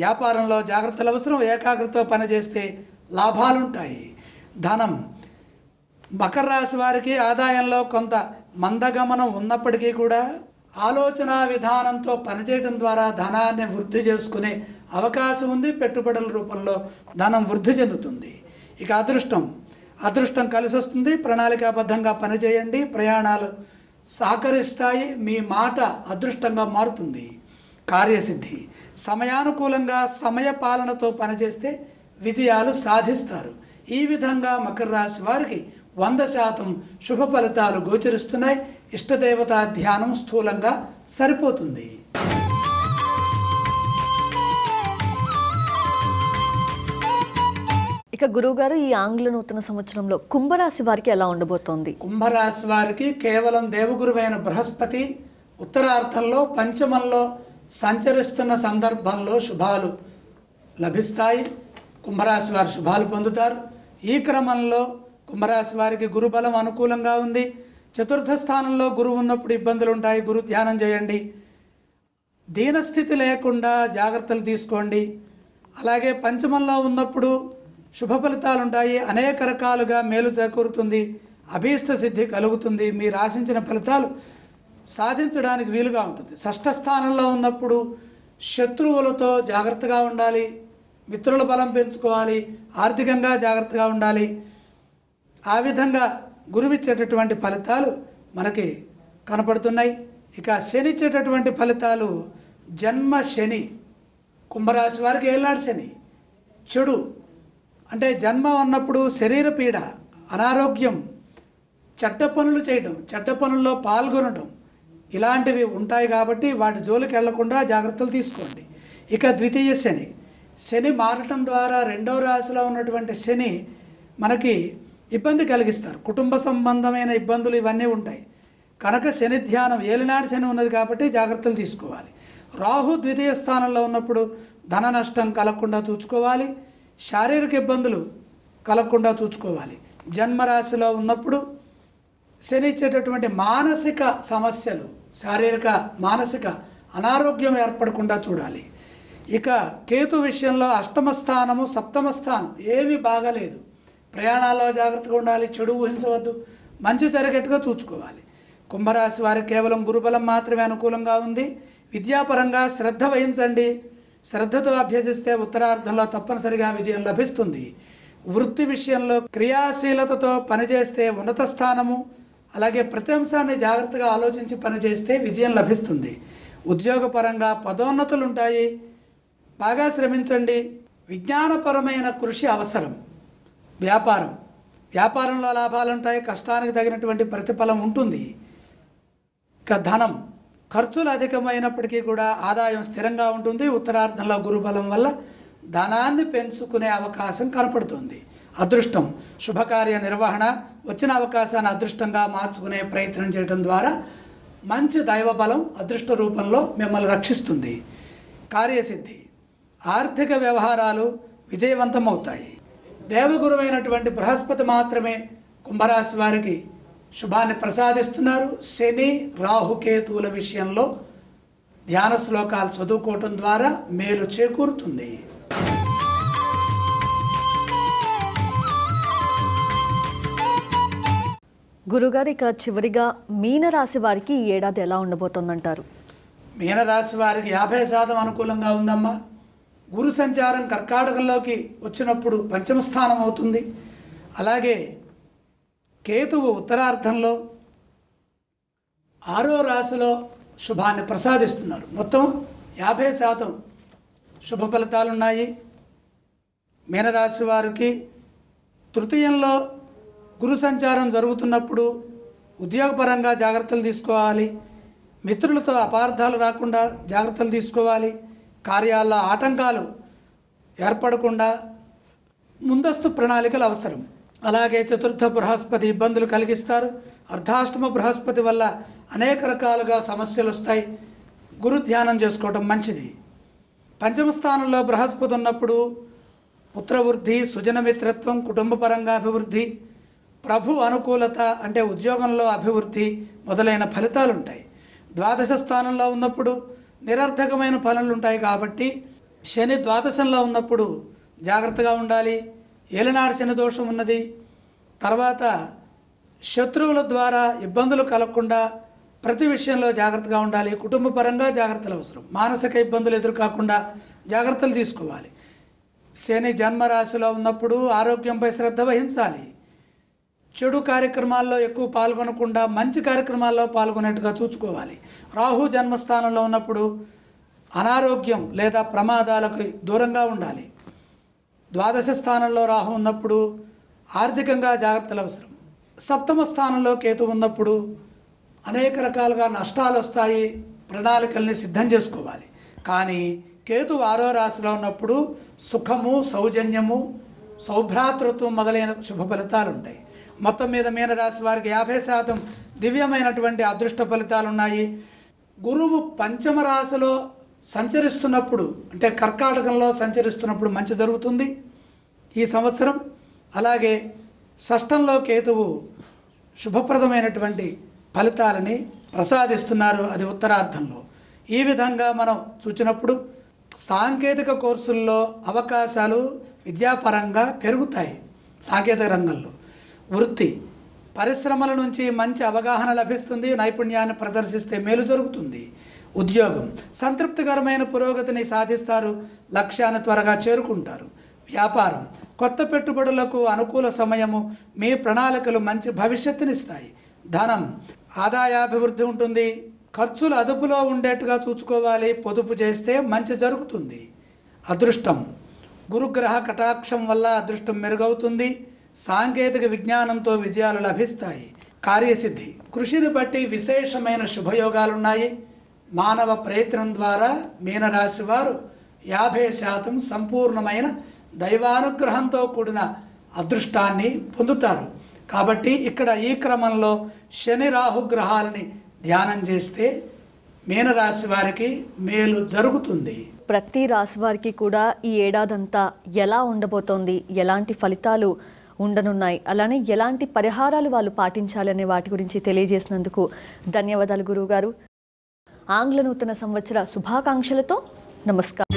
వ్యాపారంలో జాగ్రత్తలు అవసరం, ఏకాగ్రతతో పనిచేస్తే లాభాలుంటాయి. ధనం మకర రాశి వారికి ఆదాయంలో కొంత మందగమనం ఉన్నప్పటికీ కూడా ఆలోచన విధానంతో పనిచేయడం ద్వారా ధనాన్ని వృద్ధి చేసుకునే అవకాశం ఉంది. పెట్టుబడుల రూపంలో ధనం వృద్ధి చెందుతుంది. ఇక అదృష్టం కలిసి వస్తుంది. ప్రణాళికాబద్ధంగా పనిచేయండి, ప్రయాణాలు సహకరిస్తాయి, మీ మాట అదృష్టంగా మారుతుంది. కార్యసిద్ధి సమయానుకూలంగా సమయ పాలనతో పనిచేస్తే విజయాలు సాధిస్తారు. ఈ విధంగా మకర రాశి వారికి 100% శుభ ఫలితాలు గోచరిస్తున్నాయి. ఇష్టదేవతా ధ్యానం స్థూలంగా సరిపోతుంది. ఇక గురువుగారు, ఈ ఆంగ్ల నూతన సంవత్సరంలో కుంభరాశి వారికి ఎలా ఉండబోతోంది? కుంభరాశి వారికి కేవలం దేవగురువైన బృహస్పతి ఉత్తరార్థంలో పంచమంలో సంచరిస్తున్న సందర్భంలో శుభాలు లభిస్తాయి. కుంభరాశి వారు శుభాలు పొందుతారు. ఈ క్రమంలో కుంభరాశి వారికి గురుబలం అనుకూలంగా ఉంది. చతుర్థ స్థానంలో గురువు ఉన్నప్పుడు ఇబ్బందులు ఉంటాయి. గురు ధ్యానం చేయండి. దీనస్థితి లేకుండా జాగ్రత్తలు తీసుకోండి. అలాగే పంచమంలో ఉన్నప్పుడు శుభ ఫలితాలు ఉంటాయి. అనేక రకాలుగా మేలు చేకూరుతుంది, అభీష్ట సిద్ధి కలుగుతుంది. మీరు ఆశించిన ఫలితాలు సాధించడానికి వీలుగా ఉంటుంది. షష్ఠ స్థానంలో ఉన్నప్పుడు శత్రువులతో జాగ్రత్తగా ఉండాలి, మిత్రుల బలం పెంచుకోవాలి, ఆర్థికంగా జాగ్రత్తగా ఉండాలి. ఆ విధంగా గురువిచ్చేటటువంటి ఫలితాలు మనకి కనపడుతున్నాయి. ఇక శని ఇచ్చేటటువంటి ఫలితాలు జన్మ శని. కుంభరాశి వారికి ఏళ్ళనాడు శని చెడు అంటే జన్మ ఉన్నప్పుడు శరీర పీడ, అనారోగ్యం, చెడ్డ పనులు చేయడం, చెడ్డ పనుల్లో పాల్గొనడం ఇలాంటివి ఉంటాయి. కాబట్టి వాటి జోలికి వెళ్లకుండా జాగ్రత్తలు తీసుకోండి. ఇక ద్వితీయ శని మారటం ద్వారా 2వ రాశిలో ఉన్నటువంటి శని మనకి ఇబ్బంది కలిగిస్తారు. కుటుంబ సంబంధమైన ఇబ్బందులు ఇవన్నీ ఉంటాయి. కనుక శని ధ్యానం, ఏలినాడు శని ఉన్నది కాబట్టి జాగ్రత్తలు తీసుకోవాలి. రాహు ద్వితీయ స్థానంలో ఉన్నప్పుడు ధన నష్టం కలగకుండా చూసుకోవాలి, శారీరక ఇబ్బందులు కలగకుండా చూసుకోవాలి. జన్మరాశిలో ఉన్నప్పుడు శని ఇచ్చేటటువంటి మానసిక సమస్యలు, శారీరక మానసిక అనారోగ్యం ఏర్పడకుండా చూడాలి. ఇక కేతు విషయంలో అష్టమ స్థానము సప్తమ స్థానం ఏమీ బాగాలేదు. ప్రయాణాల్లో జాగ్రత్తగా ఉండాలి, చెడు ఊహించవద్దు, మంచి జరిగేట్టుగా చూసుకోవాలి. కుంభరాశి వారికి కేవలం గురుబలం మాత్రమే అనుకూలంగా ఉంది. విద్యాపరంగా శ్రద్ధ వహించండి. శ్రద్ధతో అభ్యసిస్తే ఉత్తరార్ధంలో తప్పనిసరిగా విజయం లభిస్తుంది. వృత్తి విషయంలో క్రియాశీలతతో పనిచేస్తే ఉన్నత స్థానము, అలాగే ప్రతి అంశాన్ని జాగ్రత్తగా ఆలోచించి పనిచేస్తే విజయం లభిస్తుంది. ఉద్యోగపరంగా పదోన్నతులు ఉంటాయి. బాగా శ్రమించండి. విజ్ఞానపరమైన కృషి అవసరం. వ్యాపారంలో లాభాలు ఉంటాయి. కష్టానికి తగినటువంటి ప్రతిఫలం ఉంటుంది. ఇక ధనం, ఖర్చులు అధికమైనప్పటికీ కూడా ఆదాయం స్థిరంగా ఉంటుంది. ఉత్తరార్ధంలో గురుబలం వల్ల ధనాన్ని పెంచుకునే అవకాశం కనపడుతుంది. అదృష్టం, శుభకార్య నిర్వహణ, వచ్చిన అవకాశాన్ని అదృష్టంగా మార్చుకునే ప్రయత్నం చేయడం ద్వారా మంచి దైవబలం అదృష్ట రూపంలో మిమ్మల్ని రక్షిస్తుంది. కార్యసిద్ధి, ఆర్థిక వ్యవహారాలు విజయవంతమవుతాయి. దేవగురువైనటువంటి బృహస్పతి మాత్రమే కుంభరాశి వారికి శుభాన్ని ప్రసాదిస్తున్నారు. శని రాహుకేతువుల విషయంలో ధ్యాన శ్లోకాలు చదువుకోవటం ద్వారా మేలు చేకూరుతుంది. గురుగారు, ఇక చివరిగా మీనరాశి వారికి ఈ ఏడాది ఎలా ఉండబోతోందంటారు? మీనరాశి వారికి 50% అనుకూలంగా ఉందమ్మా. గురు సంచారం కర్కాటకంలోకి వచ్చినప్పుడు పంచమ స్థానం అవుతుంది. అలాగే కేతువు ఉత్తరార్ధంలో 6వ రాశిలో శుభాన్ని ప్రసాదిస్తున్నారు. మొత్తం 50% శుభ ఫలితాలున్నాయి. మీనరాశి వారికి తృతీయంలో గురు సంచారం జరుగుతున్నప్పుడు ఉద్యోగపరంగా జాగ్రత్తలు తీసుకోవాలి. మిత్రులతో అపార్థాలు రాకుండా జాగ్రత్తలు తీసుకోవాలి. కార్యాల్లో ఆటంకాలు ఏర్పడకుండా ముందస్తు ప్రణాళికలు అవసరం. అలాగే చతుర్థ బృహస్పతి ఇబ్బందులు కలిగిస్తారు. అర్ధాష్టమ బృహస్పతి వల్ల అనేక రకాలుగా సమస్యలు వస్తాయి. గురు ధ్యానం చేసుకోవటం మంచిది. పంచమ స్థానంలో బృహస్పతి ఉన్నప్పుడు పుత్రవృద్ధి, సుజనమిత్రత్వం, కుటుంబపరంగా అభివృద్ధి, ప్రభు అనుకూలత అంటే ఉద్యోగంలో అభివృద్ధి మొదలైన ఫలితాలు ఉంటాయి. ద్వాదశ స్థానంలో ఉన్నప్పుడు నిరర్థకమైన పనులు ఉంటాయి. కాబట్టి శని ద్వాదశంలో ఉన్నప్పుడు జాగ్రత్తగా ఉండాలి. ఏలినాడు శని దోషం ఉన్నది. తర్వాత శత్రువుల ద్వారా ఇబ్బందులు కలగకుండా ప్రతి విషయంలో జాగ్రత్తగా ఉండాలి. కుటుంబపరంగా జాగ్రత్తలు అవసరం. మానసిక ఇబ్బందులు ఎదురుకాకుండా జాగ్రత్తలు తీసుకోవాలి. శని జన్మరాశిలో ఉన్నప్పుడు ఆరోగ్యంపై శ్రద్ధ వహించాలి. చెడు కార్యక్రమాల్లో ఎక్కువ పాల్గొనకుండా మంచి కార్యక్రమాల్లో పాల్గొనేట్టుగా చూసుకోవాలి. రాహు జన్మస్థానంలో ఉన్నప్పుడు అనారోగ్యం లేదా ప్రమాదాలకు దూరంగా ఉండాలి. ద్వాదశ స్థానంలో రాహు ఉన్నప్పుడు ఆర్థికంగా జాగ్రత్తలు అవసరం. సప్తమ స్థానంలో కేతు ఉన్నప్పుడు అనేక రకాలుగా నష్టాలు వస్తాయి. ప్రణాళికల్ని సిద్ధం చేసుకోవాలి. కానీ కేతు 6వ రాశిలో ఉన్నప్పుడు సుఖము, సౌజన్యము, సౌభ్రాతృత్వం మొదలైన శుభ ఫలితాలు ఉంటాయి. మొత్తం మీద మీనరాశి వారికి 50% దివ్యమైనటువంటి అదృష్ట ఫలితాలు ఉన్నాయి. గురువు పంచమ రాశిలో సంచరిస్తున్నప్పుడు అంటే కర్కాటకంలో సంచరిస్తున్నప్పుడు మంచి జరుగుతుంది ఈ సంవత్సరం. అలాగే షష్టంలో కేతువు శుభప్రదమైనటువంటి ఫలితాలని ప్రసాదిస్తున్నారు, అది ఉత్తరార్ధంలో. ఈ విధంగా మనం చూసినప్పుడు సాంకేతిక కోర్సుల్లో అవకాశాలు విద్యాపరంగా పెరుగుతాయి. సాంకేతిక రంగంలో వృత్తి, పరిశ్రమల నుంచి మంచి అవగాహన లభిస్తుంది. నైపుణ్యాన్ని ప్రదర్శిస్తే మేలు జరుగుతుంది. ఉద్యోగం, సంతృప్తికరమైన పురోగతిని సాధిస్తారు. లక్ష్యాన్ని త్వరగా చేరుకుంటారు. వ్యాపారం, కొత్త పెట్టుబడులకు అనుకూల సమయము. మీ ప్రణాళికలు మంచి భవిష్యత్తునిస్తాయి. ధనం, ఆదాయాభివృద్ధి ఉంటుంది. ఖర్చులు అదుపులో ఉండేట్టుగా చూసుకోవాలి. పొదుపు చేస్తే మంచి జరుగుతుంది. అదృష్టం, గురుగ్రహ కటాక్షం వల్ల అదృష్టం మెరుగవుతుంది. సాంకేతిక విజ్ఞానంతో విజయాలు లభిస్తాయి. కార్యసిద్ధి, కృషిని బట్టి విశేషమైన శుభయోగాలున్నాయి. మానవ ప్రయత్నం ద్వారా మీనరాశి వారు 50% సంపూర్ణమైన దైవానుగ్రహంతో కూడిన అదృష్టాన్ని పొందుతారు. కాబట్టి ఇక్కడ ఈ క్రమంలో శని రాహు గ్రహాలని ధ్యానం చేస్తే మీనరాశి వారికి మేలు జరుగుతుంది. ప్రతి రాశి వారికి కూడా ఈ ఏడాదంతా ఎలా ఉండబోతోంది, ఎలాంటి ఫలితాలు ఉండనున్నాయి. అలానే ఎలాంటి పరిహారాలు వాళ్ళు పాటించాలనే వాటి గురించి తెలియజేసినందుకు ధన్యవాదాలు గురువుగారు. ఆంగ్ల నూతన సంవత్సర శుభాకాంక్షలతో నమస్కారం.